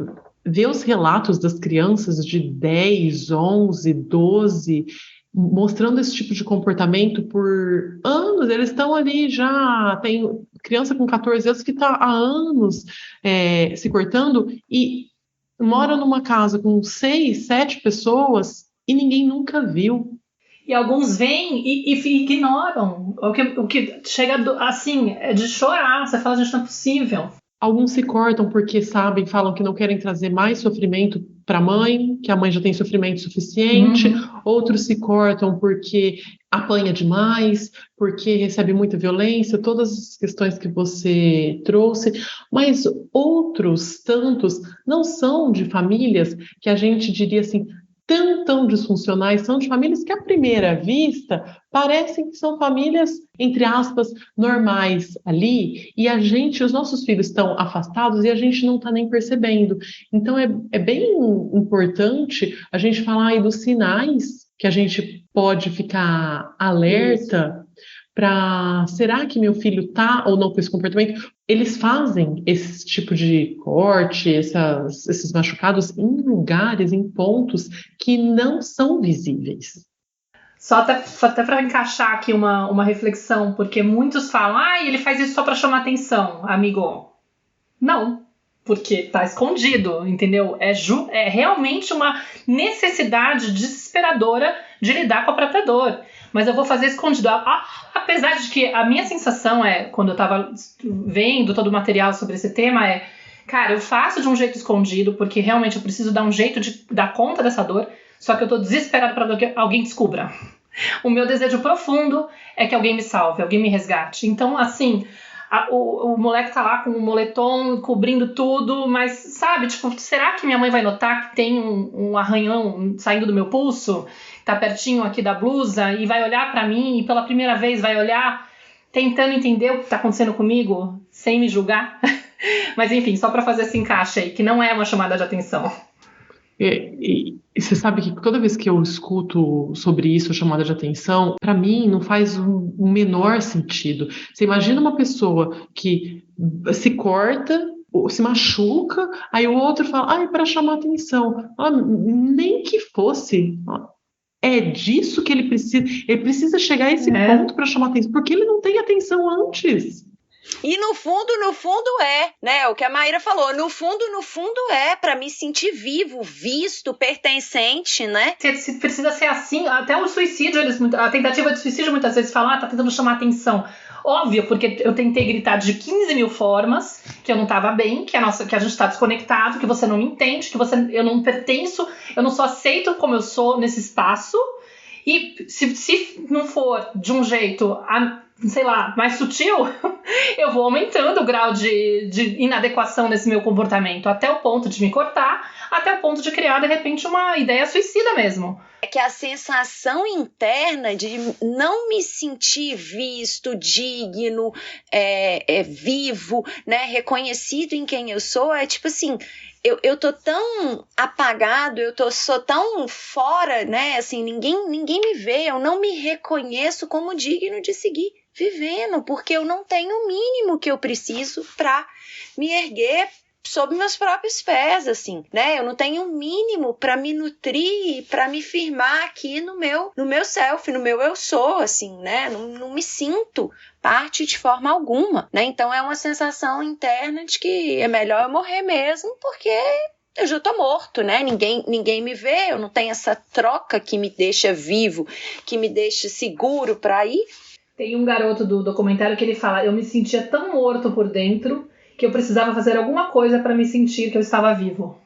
vê os relatos das crianças de 10, 11, 12, mostrando esse tipo de comportamento por anos. Eles estão ali já, tem criança com 14 anos que está há anos se cortando e mora numa casa com 6, 7 pessoas e ninguém nunca viu. E alguns vêm e ignoram. O que chega assim, é de chorar. Você fala, gente, não é possível. Alguns se cortam porque falam que não querem trazer mais sofrimento para a mãe, que a mãe já tem sofrimento suficiente. Outros se cortam porque apanha demais, porque recebe muita violência, todas as questões que você trouxe. Mas outros tantos não são de famílias que a gente diria assim, tão disfuncionais, são de famílias que à primeira vista parecem que são famílias, entre aspas, normais ali, e os nossos filhos estão afastados e a gente não está nem percebendo. Então é bem importante a gente falar aí dos sinais que a gente pode ficar alerta para, será que meu filho está ou não com esse comportamento? Eles fazem esse tipo de corte, esses machucados em lugares, em pontos que não são visíveis. Só até para encaixar aqui uma reflexão, porque muitos falam, ele faz isso só para chamar atenção, amigo. Não, porque tá escondido, entendeu? É realmente uma necessidade desesperadora de lidar com a própria dor. Mas eu vou fazer escondido. Apesar de que a minha sensação quando eu tava vendo todo o material sobre esse tema, cara, eu faço de um jeito escondido, porque realmente eu preciso dar um jeito de dar conta dessa dor, só que eu tô desesperada para que alguém descubra. O meu desejo profundo é que alguém me salve, alguém me resgate. Então, assim, o moleque tá lá com o moletom cobrindo tudo, mas, sabe, tipo, será que minha mãe vai notar que tem um arranhão saindo do meu pulso? Tá pertinho aqui da blusa e vai olhar pra mim e pela primeira vez vai olhar tentando entender o que tá acontecendo comigo, sem me julgar? Mas, enfim, só pra fazer esse encaixe aí, que não é uma chamada de atenção. E você sabe que toda vez que eu escuto sobre isso, chamada de atenção, para mim não faz o menor sentido. Você imagina uma pessoa que se corta, ou se machuca, aí o outro fala, é para chamar atenção. Nem que fosse. É disso que ele precisa. Ele precisa chegar a esse ponto para chamar atenção, porque ele não tem atenção antes. E no fundo né? O que a Maíra falou, no fundo para me sentir vivo, visto, pertencente, né? Precisa ser assim, até o suicídio, a tentativa de suicídio muitas vezes falam, tá tentando chamar atenção. Óbvio, porque eu tentei gritar de 15 mil formas, que eu não tava bem, que a gente tá desconectado, que você não me entende, que eu não pertenço, eu não sou aceito como eu sou nesse espaço. E se não for de um jeito, sei lá, mais sutil, eu vou aumentando o grau de inadequação nesse meu comportamento, até o ponto de me cortar, até o ponto de criar, de repente, uma ideia suicida mesmo. É que a sensação interna de não me sentir visto, digno, vivo, né, reconhecido em quem eu sou, é tipo assim... Eu tô tão apagado, sou tão fora, né? Assim, ninguém me vê, eu não me reconheço como digno de seguir vivendo, porque eu não tenho o mínimo que eu preciso para me erguer sob meus próprios pés, assim, né? Eu não tenho o mínimo para me nutrir, para me firmar aqui no meu self, no meu eu sou, assim, né? Não me sinto parte de forma alguma, né? Então é uma sensação interna de que é melhor eu morrer mesmo, porque eu já tô morto, né? Ninguém me vê, eu não tenho essa troca que me deixa vivo, que me deixa seguro para ir. Tem um garoto do documentário que ele fala, eu me sentia tão morto por dentro que eu precisava fazer alguma coisa para me sentir que eu estava vivo.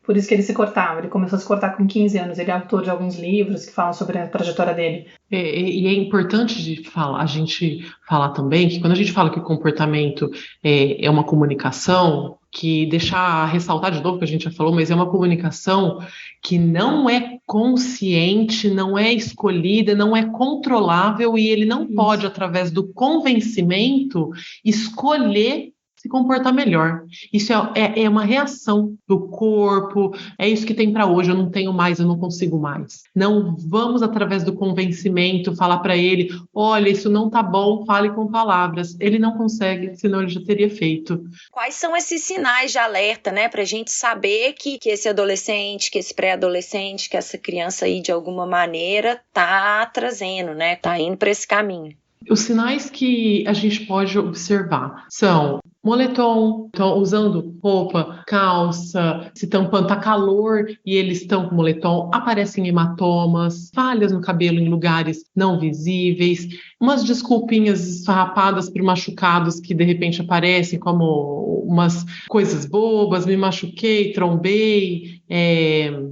Por isso que ele se cortava. Ele começou a se cortar com 15 anos. Ele é autor de alguns livros que falam sobre a trajetória dele. E é importante a gente falar também que quando a gente fala que o comportamento é uma comunicação, que deixar ressaltar de novo que a gente já falou, mas é uma comunicação que não é consciente, não é escolhida, não é controlável e ele não pode, através do convencimento, escolher se comportar melhor. Isso é uma reação do corpo, é isso que tem para hoje, eu não tenho mais, eu não consigo mais. Não vamos, através do convencimento, falar para ele, olha, isso não tá bom, fale com palavras. Ele não consegue, senão ele já teria feito. Quais são esses sinais de alerta, né, pra gente saber que esse adolescente, que esse pré-adolescente, que essa criança aí, de alguma maneira, tá trazendo, né, tá indo para esse caminho? Os sinais que a gente pode observar são moletom, estão usando roupa, calça, se tampando, tá calor e eles estão com moletom, aparecem hematomas, falhas no cabelo em lugares não visíveis, umas desculpinhas esfarrapadas por machucados que de repente aparecem como umas coisas bobas, me machuquei, trombei,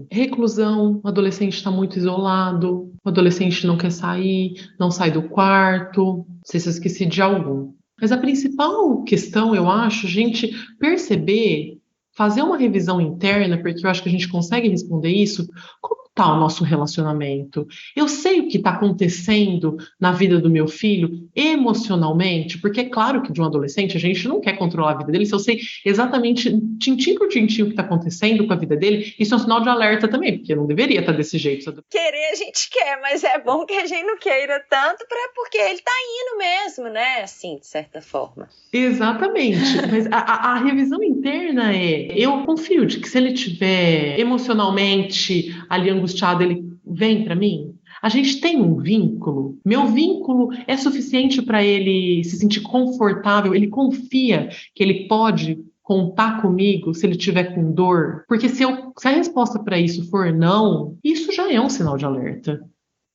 reclusão, o adolescente está muito isolado, o adolescente não quer sair, não sai do quarto, não sei se eu esqueci de algum. Mas a principal questão, eu acho, a gente perceber, fazer uma revisão interna, porque eu acho que a gente consegue responder isso, como está o nosso relacionamento? Eu sei o que está acontecendo na vida do meu filho emocionalmente, porque é claro que de um adolescente a gente não quer controlar a vida dele, se eu sei exatamente tintim por tintim o que está acontecendo com a vida dele, isso é um sinal de alerta também, porque não deveria estar desse jeito. Querer a gente quer, mas é bom que a gente não queira tanto, porque ele está indo mesmo, né, assim, de certa forma. Exatamente, mas a revisão interna eu confio de que se ele estiver emocionalmente ali angustiado, ele vem para mim. A gente tem um vínculo, meu vínculo é suficiente para ele se sentir confortável, ele confia que ele pode contar comigo se ele tiver com dor, porque se a resposta para isso for não, isso já é um sinal de alerta,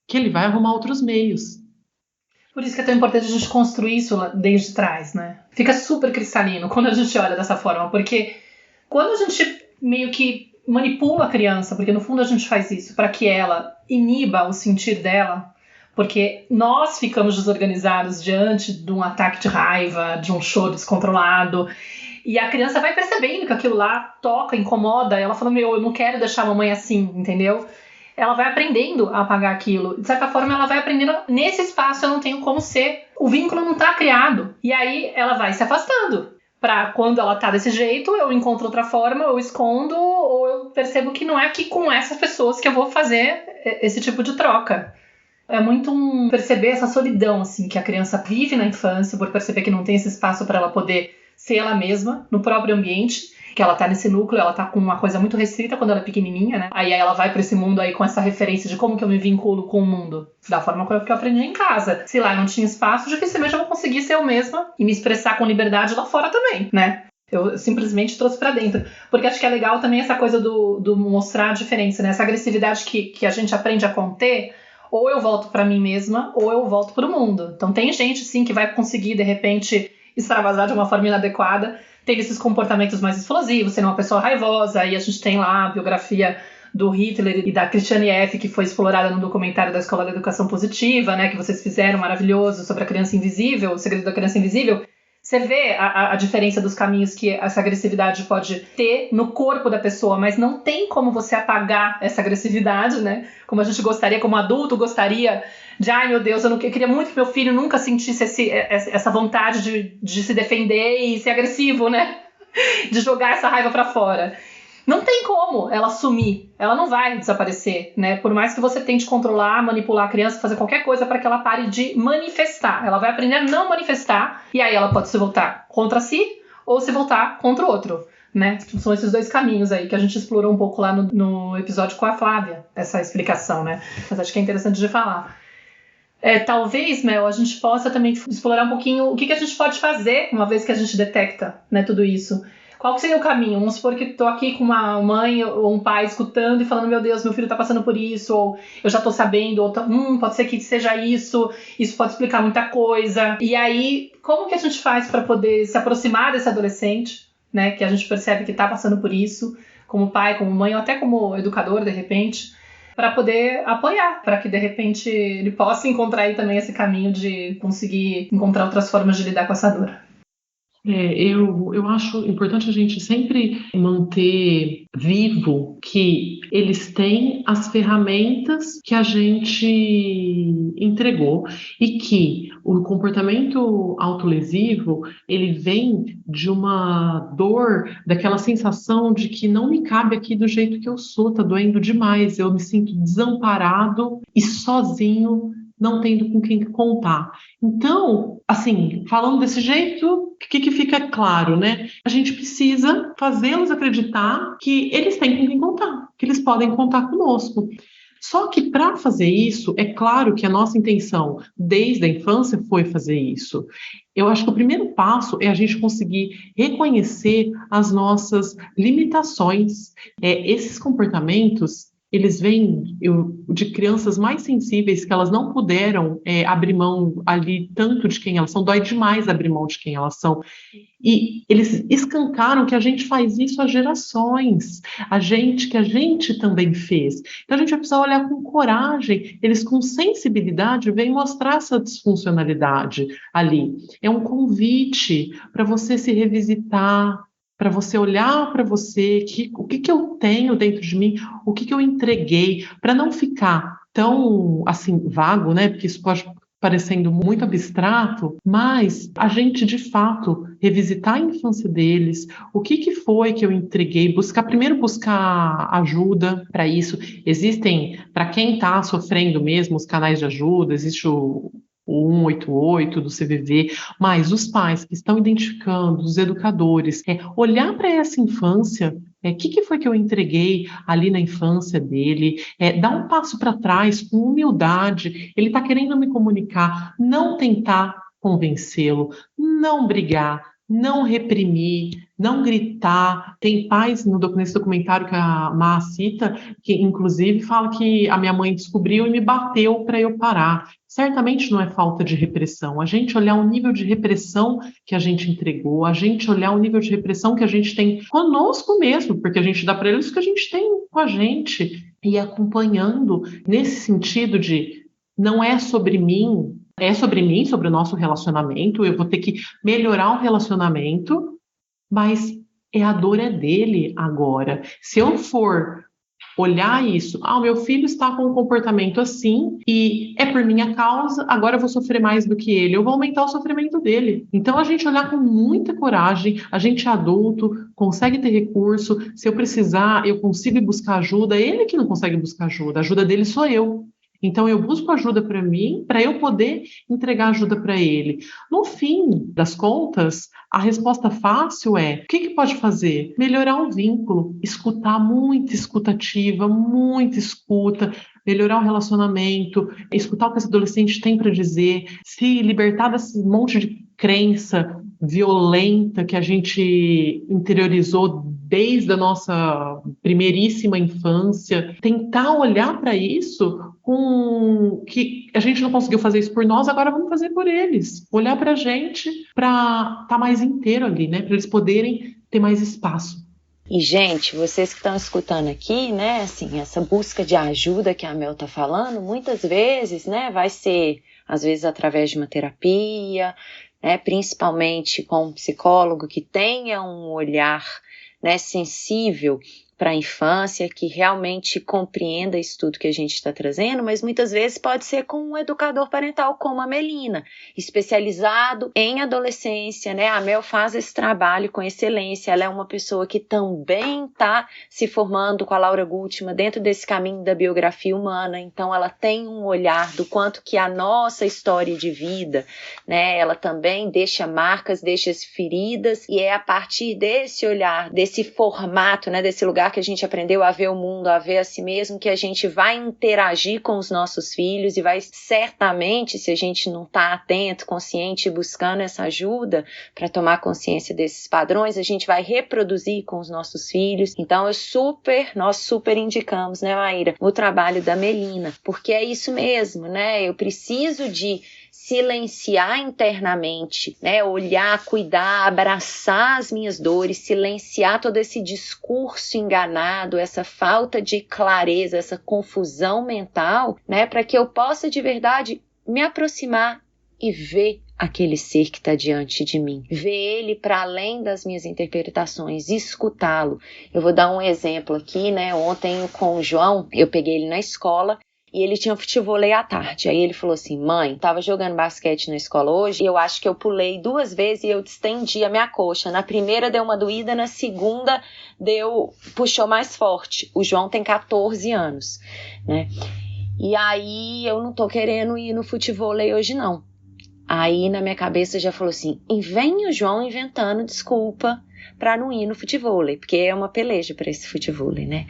que ele vai arrumar outros meios. Por isso que é tão importante a gente construir isso desde trás, né? Fica super cristalino quando a gente olha dessa forma, porque quando a gente meio que manipula a criança, porque no fundo a gente faz isso, para que ela iniba o sentir dela, Porque nós ficamos desorganizados diante de um ataque de raiva, de um choro descontrolado. E a criança vai percebendo que aquilo lá toca, incomoda. Ela fala, eu não quero deixar a mamãe assim, entendeu? Ela vai aprendendo a apagar aquilo. De certa forma, ela vai aprendendo, nesse espaço eu não tenho como ser. O vínculo não está criado. E aí ela vai se afastando. Para quando ela tá desse jeito, eu encontro outra forma, eu escondo, ou eu percebo que não é aqui com essas pessoas que eu vou fazer esse tipo de troca. É muito perceber essa solidão assim, que a criança vive na infância, por perceber que não tem esse espaço para ela poder ser ela mesma no próprio ambiente, que ela tá nesse núcleo, ela tá com uma coisa muito restrita quando ela é pequenininha, né? Aí ela vai para esse mundo aí com essa referência de como que eu me vinculo com o mundo, da forma que eu aprendi em casa. Se lá eu não tinha espaço, dificilmente eu vou conseguir ser eu mesma e me expressar com liberdade lá fora também, né? Eu simplesmente trouxe pra dentro. Porque acho que é legal também essa coisa do mostrar a diferença, né? Essa agressividade que a gente aprende a conter. Ou eu volto pra mim mesma, ou eu volto pro mundo. Então tem gente, sim, que vai conseguir, de repente, extravasar de uma forma inadequada, ter esses comportamentos mais explosivos, ser uma pessoa raivosa. E a gente tem lá a biografia do Hitler e da Christiane F., que foi explorada no documentário da Escola da Educação Positiva, né, que vocês fizeram, maravilhoso, sobre a criança invisível, o segredo da criança invisível. Você vê a diferença dos caminhos que essa agressividade pode ter no corpo da pessoa, mas não tem como você apagar essa agressividade, né? Como a gente gostaria, como adulto gostaria de, ai meu Deus, eu queria muito que meu filho nunca sentisse essa vontade de se defender e ser agressivo, né? De jogar essa raiva pra fora. Não tem como ela sumir, ela não vai desaparecer, né? Por mais que você tente controlar, manipular a criança, fazer qualquer coisa para que ela pare de manifestar. Ela vai aprender a não manifestar e aí ela pode se voltar contra si ou se voltar contra o outro, né? São esses dois caminhos aí que a gente explorou um pouco lá no episódio com a Flávia, essa explicação, né? Mas acho que é interessante de falar. Talvez, Mel, a gente possa também explorar um pouquinho o que a gente pode fazer uma vez que a gente detecta, né, tudo isso. Qual que seria o caminho? Vamos supor que estou aqui com uma mãe ou um pai escutando e falando, meu Deus, meu filho está passando por isso, ou eu já estou sabendo, ou pode ser que seja isso pode explicar muita coisa. E aí, como que a gente faz para poder se aproximar desse adolescente, né, que a gente percebe que está passando por isso, como pai, como mãe, ou até como educador, de repente, para poder apoiar, para que, de repente, ele possa encontrar aí também esse caminho de conseguir encontrar outras formas de lidar com essa dor. Eu acho importante a gente sempre manter vivo que eles têm as ferramentas que a gente entregou e que o comportamento autolesivo, ele vem de uma dor, daquela sensação de que não me cabe aqui do jeito que eu sou, tá doendo demais, eu me sinto desamparado e sozinho, não tendo com quem contar. Então, assim, falando desse jeito, o que fica claro, né? A gente precisa fazê-los acreditar que eles têm com quem contar, que eles podem contar conosco. Só que para fazer isso, é claro que a nossa intenção desde a infância foi fazer isso. Eu acho que o primeiro passo é a gente conseguir reconhecer as nossas limitações. Esses comportamentos, eles vêm de crianças mais sensíveis que elas não puderam abrir mão ali tanto de quem elas são, dói demais abrir mão de quem elas são. E eles escancaram que a gente faz isso há gerações, que a gente também fez. Então a gente vai precisar olhar com coragem, eles com sensibilidade vêm mostrar essa disfuncionalidade ali. É um convite para você se revisitar, para você olhar para você, o que eu tenho dentro de mim, o que eu entreguei, para não ficar tão, assim, vago, né? Porque isso pode parecendo muito abstrato, mas a gente, de fato, revisitar a infância deles, o que foi que eu entreguei, primeiro buscar ajuda para isso. Existem, para quem está sofrendo mesmo, os canais de ajuda, existe o 188 do CVV, mas os pais que estão identificando, os educadores, olhar para essa infância, o que foi que eu entreguei ali na infância dele, dar um passo para trás com humildade, ele está querendo me comunicar, não tentar convencê-lo, não brigar, não reprimir, não gritar. Tem pais nesse documentário que a Má cita, que inclusive fala que a minha mãe descobriu e me bateu para eu parar. Certamente não é falta de repressão. A gente olhar o nível de repressão que a gente entregou, a gente olhar o nível de repressão que a gente tem conosco mesmo, porque a gente dá para eles o que a gente tem com a gente, e acompanhando nesse sentido de não é sobre mim, é sobre mim, sobre o nosso relacionamento, eu vou ter que melhorar o relacionamento, mas a dor é dele agora. Se eu for olhar isso, o meu filho está com um comportamento assim e é por minha causa, agora eu vou sofrer mais do que ele, eu vou aumentar o sofrimento dele. Então a gente olhar com muita coragem, a gente é adulto, consegue ter recurso, se eu precisar, eu consigo ir buscar ajuda, ele que não consegue buscar ajuda, a ajuda dele sou eu. Então eu busco ajuda para mim, para eu poder entregar ajuda para ele. No fim das contas, a resposta fácil é: o que pode fazer? Melhorar o vínculo, escutar, muita escutativa, muita escuta, melhorar o relacionamento, escutar o que esse adolescente tem para dizer, se libertar desse monte de crença violenta que a gente interiorizou desde a nossa primeiríssima infância, tentar olhar para isso com que a gente não conseguiu fazer isso por nós, agora vamos fazer por eles. Olhar para a gente para estar mais inteiro ali, né? Para eles poderem ter mais espaço. E, gente, vocês que estão escutando aqui, né, assim, essa busca de ajuda que a Mel tá falando, muitas vezes, né, vai ser, às vezes, através de uma terapia, né, principalmente com um psicólogo que tenha um olhar, né, sensível para a infância, que realmente compreenda isso tudo que a gente está trazendo, mas muitas vezes pode ser com um educador parental como a Melina, especializado em adolescência, né? A Mel faz esse trabalho com excelência, ela é uma pessoa que também está se formando com a Laura Gutman dentro desse caminho da biografia humana, então ela tem um olhar do quanto que a nossa história de vida, né? Ela também deixa marcas, deixa feridas, e é a partir desse olhar, desse formato, né? Desse lugar que a gente aprendeu a ver o mundo, a ver a si mesmo, que a gente vai interagir com os nossos filhos e vai certamente, se a gente não está atento, consciente e buscando essa ajuda para tomar consciência desses padrões, a gente vai reproduzir com os nossos filhos. Então nós super indicamos, né, Maíra, o trabalho da Melina, porque é isso mesmo, né? Eu preciso de silenciar internamente, né? Olhar, cuidar, abraçar as minhas dores, silenciar todo esse discurso enganado, essa falta de clareza, essa confusão mental, né? Para que eu possa de verdade me aproximar e ver aquele ser que está diante de mim, ver ele para além das minhas interpretações, escutá-lo. Eu vou dar um exemplo aqui, né? Ontem com o João, eu peguei ele na escola e ele tinha futevôlei à tarde. Aí ele falou assim: mãe, tava jogando basquete na escola hoje e eu acho que eu pulei 2 vezes e eu distendi a minha coxa. Na primeira deu uma doída, na segunda puxou mais forte. O João tem 14 anos, né? E aí eu não tô querendo ir no futevôlei hoje não. Aí na minha cabeça já falou assim: vem o João inventando desculpa para não ir no futevôlei, porque é uma peleja para esse futevôlei, né?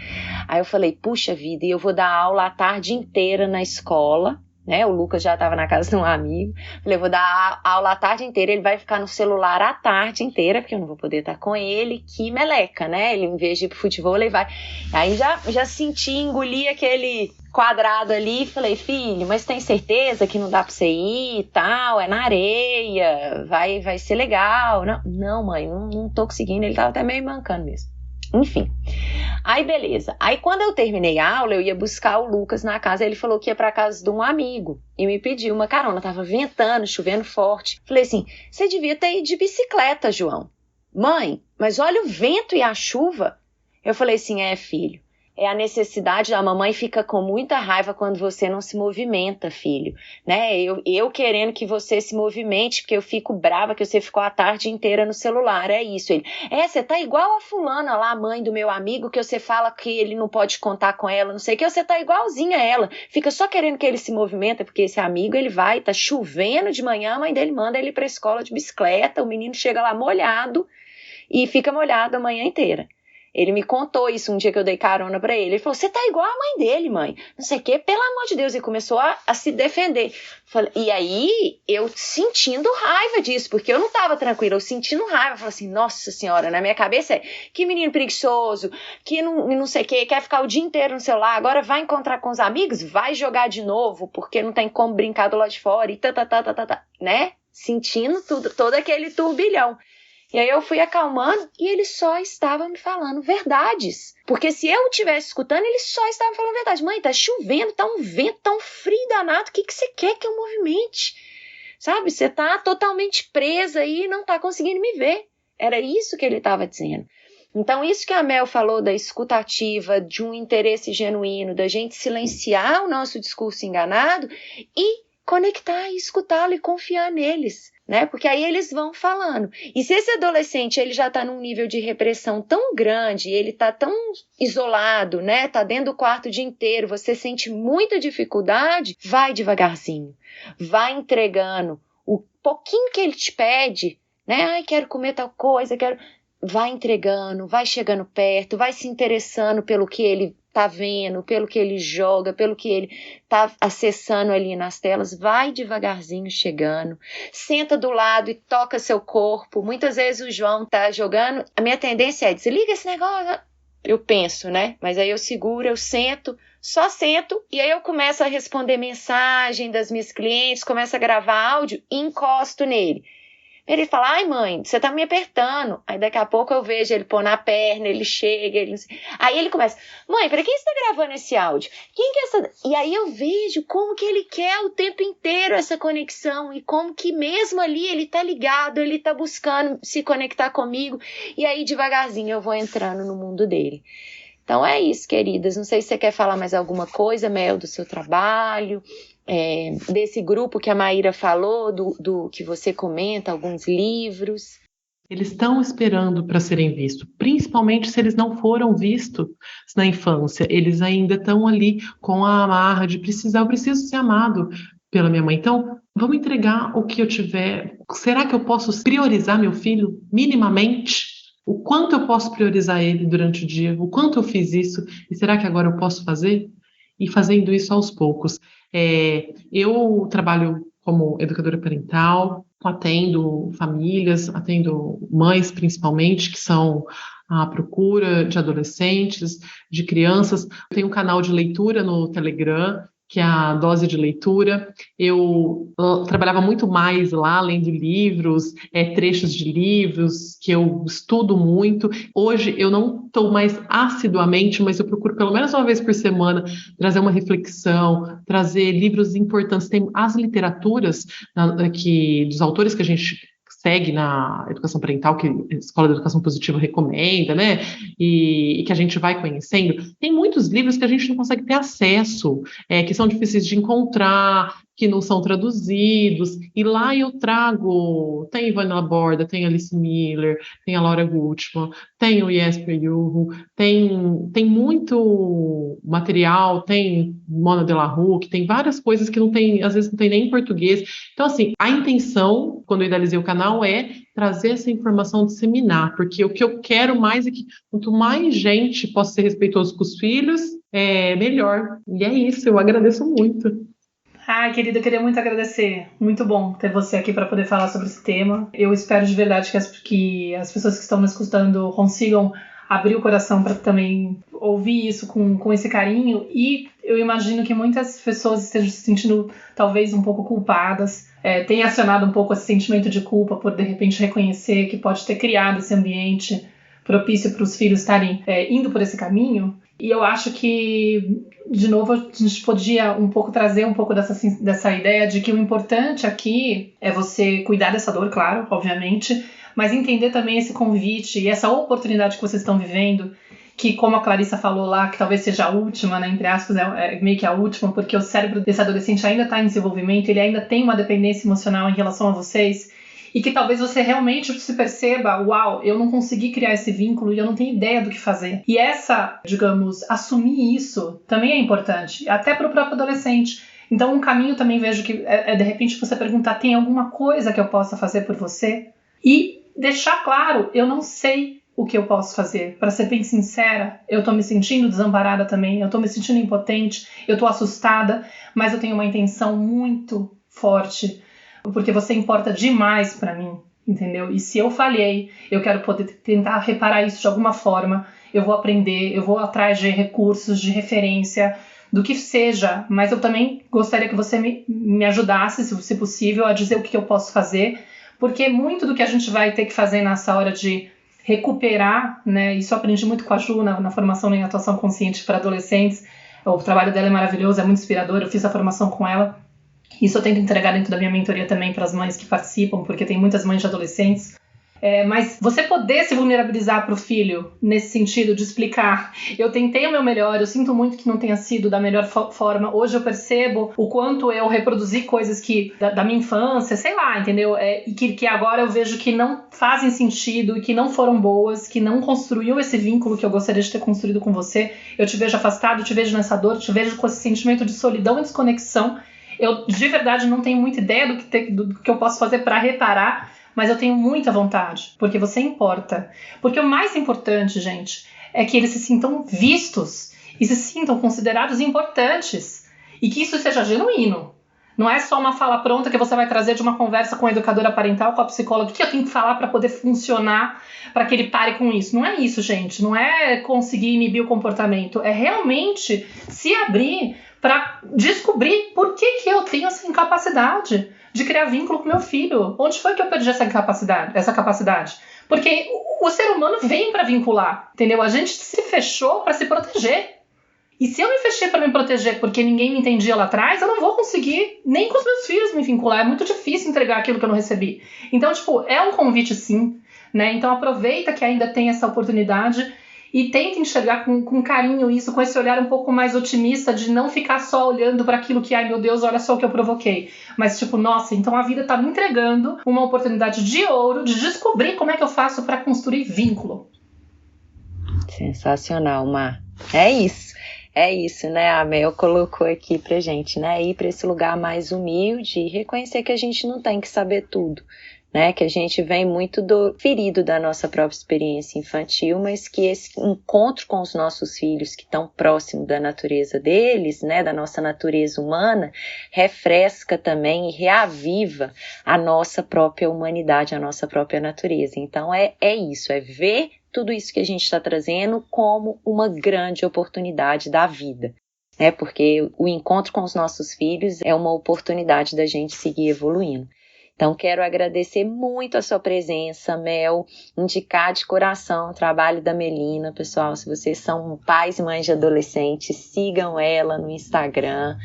Aí eu falei: puxa vida, e eu vou dar aula a tarde inteira na escola, né? O Lucas já estava na casa de um amigo. Falei: eu vou dar aula a tarde inteira, ele vai ficar no celular a tarde inteira, porque eu não vou poder estar com ele. Que meleca, né? Ele, em vez de ir pro futevôlei, vai. Aí já senti, engoli aquele quadrado ali, falei: filho, mas tem certeza que não dá pra você ir e tal? É na areia, vai ser legal. Não, mãe, não tô conseguindo. Ele tava até meio mancando mesmo. Enfim, aí beleza. Aí quando eu terminei a aula, eu ia buscar o Lucas na casa. Ele falou que ia pra casa de um amigo e me pediu uma carona. Tava ventando, chovendo forte. Falei assim: você devia ter ido de bicicleta, João. Mãe, mas olha o vento e a chuva. Eu falei assim: filho, é a necessidade, da mamãe fica com muita raiva quando você não se movimenta, filho, né? Eu querendo que você se movimente, porque eu fico brava que você ficou a tarde inteira no celular, é isso. Ele: você tá igual a fulana lá, a mãe do meu amigo, que você fala que ele não pode contar com ela, não sei o que, você tá igualzinha a ela, fica só querendo que ele se movimenta, porque esse amigo, ele vai, tá chovendo de manhã, a mãe dele manda ele pra escola de bicicleta, o menino chega lá molhado e fica molhado a manhã inteira. Ele me contou isso um dia que eu dei carona pra ele. Ele falou: você tá igual a mãe dele, mãe. Não sei o quê, pelo amor de Deus. E começou a se defender. E aí, eu sentindo raiva disso, porque eu não tava tranquila, eu sentindo raiva. Falei assim: nossa senhora, na minha cabeça que menino preguiçoso, que não sei o quê, quer ficar o dia inteiro no celular, agora vai encontrar com os amigos, vai jogar de novo, porque não tem como brincar do lado de fora, e né? Sentindo todo aquele turbilhão. E aí eu fui acalmando e ele só estava me falando verdades. Porque se eu estivesse escutando, ele só estava me falando verdade. Mãe, tá chovendo, tá um vento, tá um frio danado, o que você quer que eu movimente? Sabe, você tá totalmente presa aí e não tá conseguindo me ver. Era isso que ele estava dizendo. Então, isso que a Mel falou da escutativa, de um interesse genuíno, da gente silenciar o nosso discurso enganado e conectar e escutá-lo e confiar neles, né? Porque aí eles vão falando. E se esse adolescente ele já está num nível de repressão tão grande, ele está tão isolado, né? Tá dentro do quarto o dia inteiro, você sente muita dificuldade, vai devagarzinho, vai entregando o pouquinho que ele te pede, né? Ai, quero comer tal coisa, quero... Vai entregando, vai chegando perto, vai se interessando pelo que ele tá vendo, pelo que ele joga, pelo que ele tá acessando ali nas telas, vai devagarzinho chegando, senta do lado e toca seu corpo. Muitas vezes o João tá jogando, a minha tendência é desliga esse negócio, eu penso, né? Mas aí eu seguro, eu sento, só sento e aí eu começo a responder mensagem das minhas clientes, começo a gravar áudio e encosto nele. Ele fala, ai mãe, você tá me apertando. Aí daqui a pouco eu vejo ele pôr na perna, ele chega, aí ele começa, mãe, pra quem você tá gravando esse áudio? Quem que é essa... E aí eu vejo como que ele quer o tempo inteiro essa conexão e como que mesmo ali ele tá ligado, ele tá buscando se conectar comigo e aí devagarzinho eu vou entrando no mundo dele. Então é isso, queridas. Não sei se você quer falar mais alguma coisa, Mel, do seu trabalho, desse grupo que a Maíra falou, do que você comenta, alguns livros. Eles estão esperando para serem vistos, principalmente se eles não foram vistos na infância. Eles ainda estão ali com a amarra de eu preciso ser amado pela minha mãe. Então, vamos entregar o que eu tiver. Será que eu posso priorizar meu filho minimamente? O quanto eu posso priorizar ele durante o dia? O quanto eu fiz isso? E será que agora eu posso fazer? E fazendo isso aos poucos. Eu trabalho como educadora parental, atendo famílias, atendo mães principalmente, que são à procura de adolescentes, de crianças. Eu tenho um canal de leitura no Telegram, que é a Dose de Leitura. Eu trabalhava muito mais lá, lendo livros, trechos de livros, que eu estudo muito. Hoje eu não estou mais assiduamente, mas eu procuro pelo menos uma vez por semana trazer uma reflexão, trazer livros importantes. Tem as literaturas dos autores que a gente segue na educação parental, que a Escola de Educação Positiva recomenda, né? E que a gente vai conhecendo. Tem muitos livros que a gente não consegue ter acesso, que são difíceis de encontrar, que não são traduzidos, e lá eu trago, tem Ivana Laborda, tem Alice Miller, tem a Laura Gutman, tem o Jesper Juhl, tem muito material, tem Mona Delahou, que tem várias coisas que não tem, às vezes não tem nem em português. Então, assim, a intenção, quando eu idealizei o canal, é trazer essa informação, disseminar, porque o que eu quero mais é que quanto mais gente possa ser respeitoso com os filhos, melhor. E é isso, eu agradeço muito. Ai, querida, eu queria muito agradecer. Muito bom ter você aqui para poder falar sobre esse tema. Eu espero de verdade que as pessoas que estão me escutando consigam abrir o coração para também ouvir isso com esse carinho. E eu imagino que muitas pessoas estejam se sentindo talvez um pouco culpadas, tenha acionado um pouco esse sentimento de culpa por de repente reconhecer que pode ter criado esse ambiente propício para os filhos estarem indo por esse caminho. E eu acho que, de novo, a gente podia um pouco trazer um pouco dessa ideia de que o importante aqui é você cuidar dessa dor, claro, obviamente, mas entender também esse convite e essa oportunidade que vocês estão vivendo, que, como a Clarissa falou lá, que talvez seja a última, né, entre aspas, é meio que a última, porque o cérebro desse adolescente ainda está em desenvolvimento, ele ainda tem uma dependência emocional em relação a vocês, e que talvez você realmente se perceba, uau, eu não consegui criar esse vínculo e eu não tenho ideia do que fazer. E assumir isso também é importante, até para o próprio adolescente. Então, um caminho também vejo que de repente você perguntar, tem alguma coisa que eu possa fazer por você? E deixar claro, eu não sei o que eu posso fazer. Para ser bem sincera, eu tô me sentindo desamparada também, eu tô me sentindo impotente, eu tô assustada, mas eu tenho uma intenção muito forte, porque você importa demais para mim, entendeu? E se eu falhei, eu quero poder tentar reparar isso de alguma forma, eu vou aprender, eu vou atrás de recursos, de referência, do que seja, mas eu também gostaria que você me ajudasse, se possível, a dizer o que eu posso fazer, porque muito do que a gente vai ter que fazer nessa hora de recuperar, né, isso eu aprendi muito com a Ju na formação em atuação consciente para adolescentes. O trabalho dela é maravilhoso, é muito inspirador, eu fiz a formação com ela. Isso eu tento entregar dentro da minha mentoria também para as mães que participam, porque tem muitas mães de adolescentes. Mas você poder se vulnerabilizar para o filho, nesse sentido de explicar, eu tentei o meu melhor, eu sinto muito que não tenha sido da melhor forma, hoje eu percebo o quanto eu reproduzi coisas que da minha infância, sei lá, entendeu? E que agora eu vejo que não fazem sentido e que não foram boas, que não construiu esse vínculo que eu gostaria de ter construído com você. Eu te vejo afastado, te vejo nessa dor, te vejo com esse sentimento de solidão e desconexão. Eu de verdade não tenho muita ideia do que eu posso fazer para reparar, mas eu tenho muita vontade, porque você importa. Porque o mais importante, gente, é que eles se sintam vistos e se sintam considerados importantes. E que isso seja genuíno. Não é só uma fala pronta que você vai trazer de uma conversa com a educadora parental, com a psicóloga. O que eu tenho que falar para poder funcionar, para que ele pare com isso? Não é isso, gente. Não é conseguir inibir o comportamento. É realmente se abrir para descobrir por que eu tenho essa incapacidade de criar vínculo com meu filho. Onde foi que eu perdi essa capacidade? Porque o ser humano vem para vincular, entendeu? A gente se fechou para se proteger. E se eu me fechei para me proteger porque ninguém me entendia lá atrás, eu não vou conseguir nem com os meus filhos me vincular. É muito difícil entregar aquilo que eu não recebi. Então, é um convite sim, né? Então aproveita que ainda tem essa oportunidade e tenta enxergar com carinho isso, com esse olhar um pouco mais otimista de não ficar só olhando para aquilo que, ai meu Deus, olha só o que eu provoquei. Mas nossa, então a vida tá me entregando uma oportunidade de ouro de descobrir como é que eu faço para construir vínculo. Sensacional, Mar. É isso, né? A Mel colocou aqui pra gente, né? Ir para esse lugar mais humilde e reconhecer que a gente não tem que saber tudo, né? Que a gente vem muito ferido da nossa própria experiência infantil, mas que esse encontro com os nossos filhos que estão próximos da natureza deles, né? Da nossa natureza humana, refresca também e reaviva a nossa própria humanidade, a nossa própria natureza. Então é isso, é ver tudo isso que a gente está trazendo como uma grande oportunidade da vida, né? Porque o encontro com os nossos filhos é uma oportunidade da gente seguir evoluindo. Então, quero agradecer muito a sua presença, Mel, indicar de coração o trabalho da Melina. Pessoal, se vocês são pais e mães de adolescentes, sigam ela no Instagram,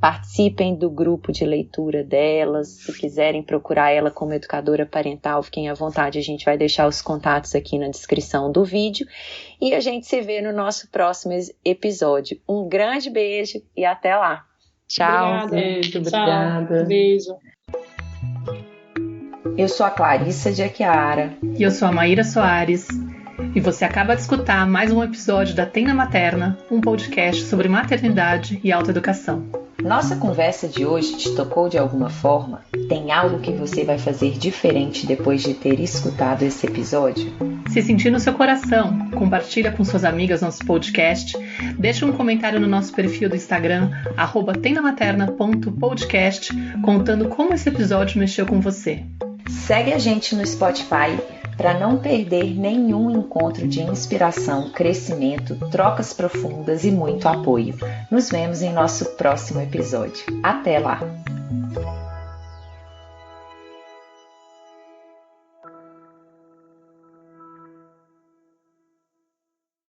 participem do grupo de leitura delas. Se quiserem procurar ela como educadora parental, fiquem à vontade, a gente vai deixar os contatos aqui na descrição do vídeo. E a gente se vê no nosso próximo episódio. Um grande beijo e até lá. Tchau. Obrigada. Tchau. Beijo. Eu sou a Clarissa de Aquiara. E eu sou a Maíra Soares. E você acaba de escutar mais um episódio da Tem na Materna, um podcast sobre maternidade e autoeducação. Nossa conversa de hoje te tocou de alguma forma? Tem algo que você vai fazer diferente depois de ter escutado esse episódio? Se sentir no seu coração, compartilha com suas amigas nosso podcast, deixa um comentário no nosso perfil do Instagram, @temnamaterna.podcast, contando como esse episódio mexeu com você. Segue a gente no Spotify para não perder nenhum encontro de inspiração, crescimento, trocas profundas e muito apoio. Nos vemos em nosso próximo episódio. Até lá!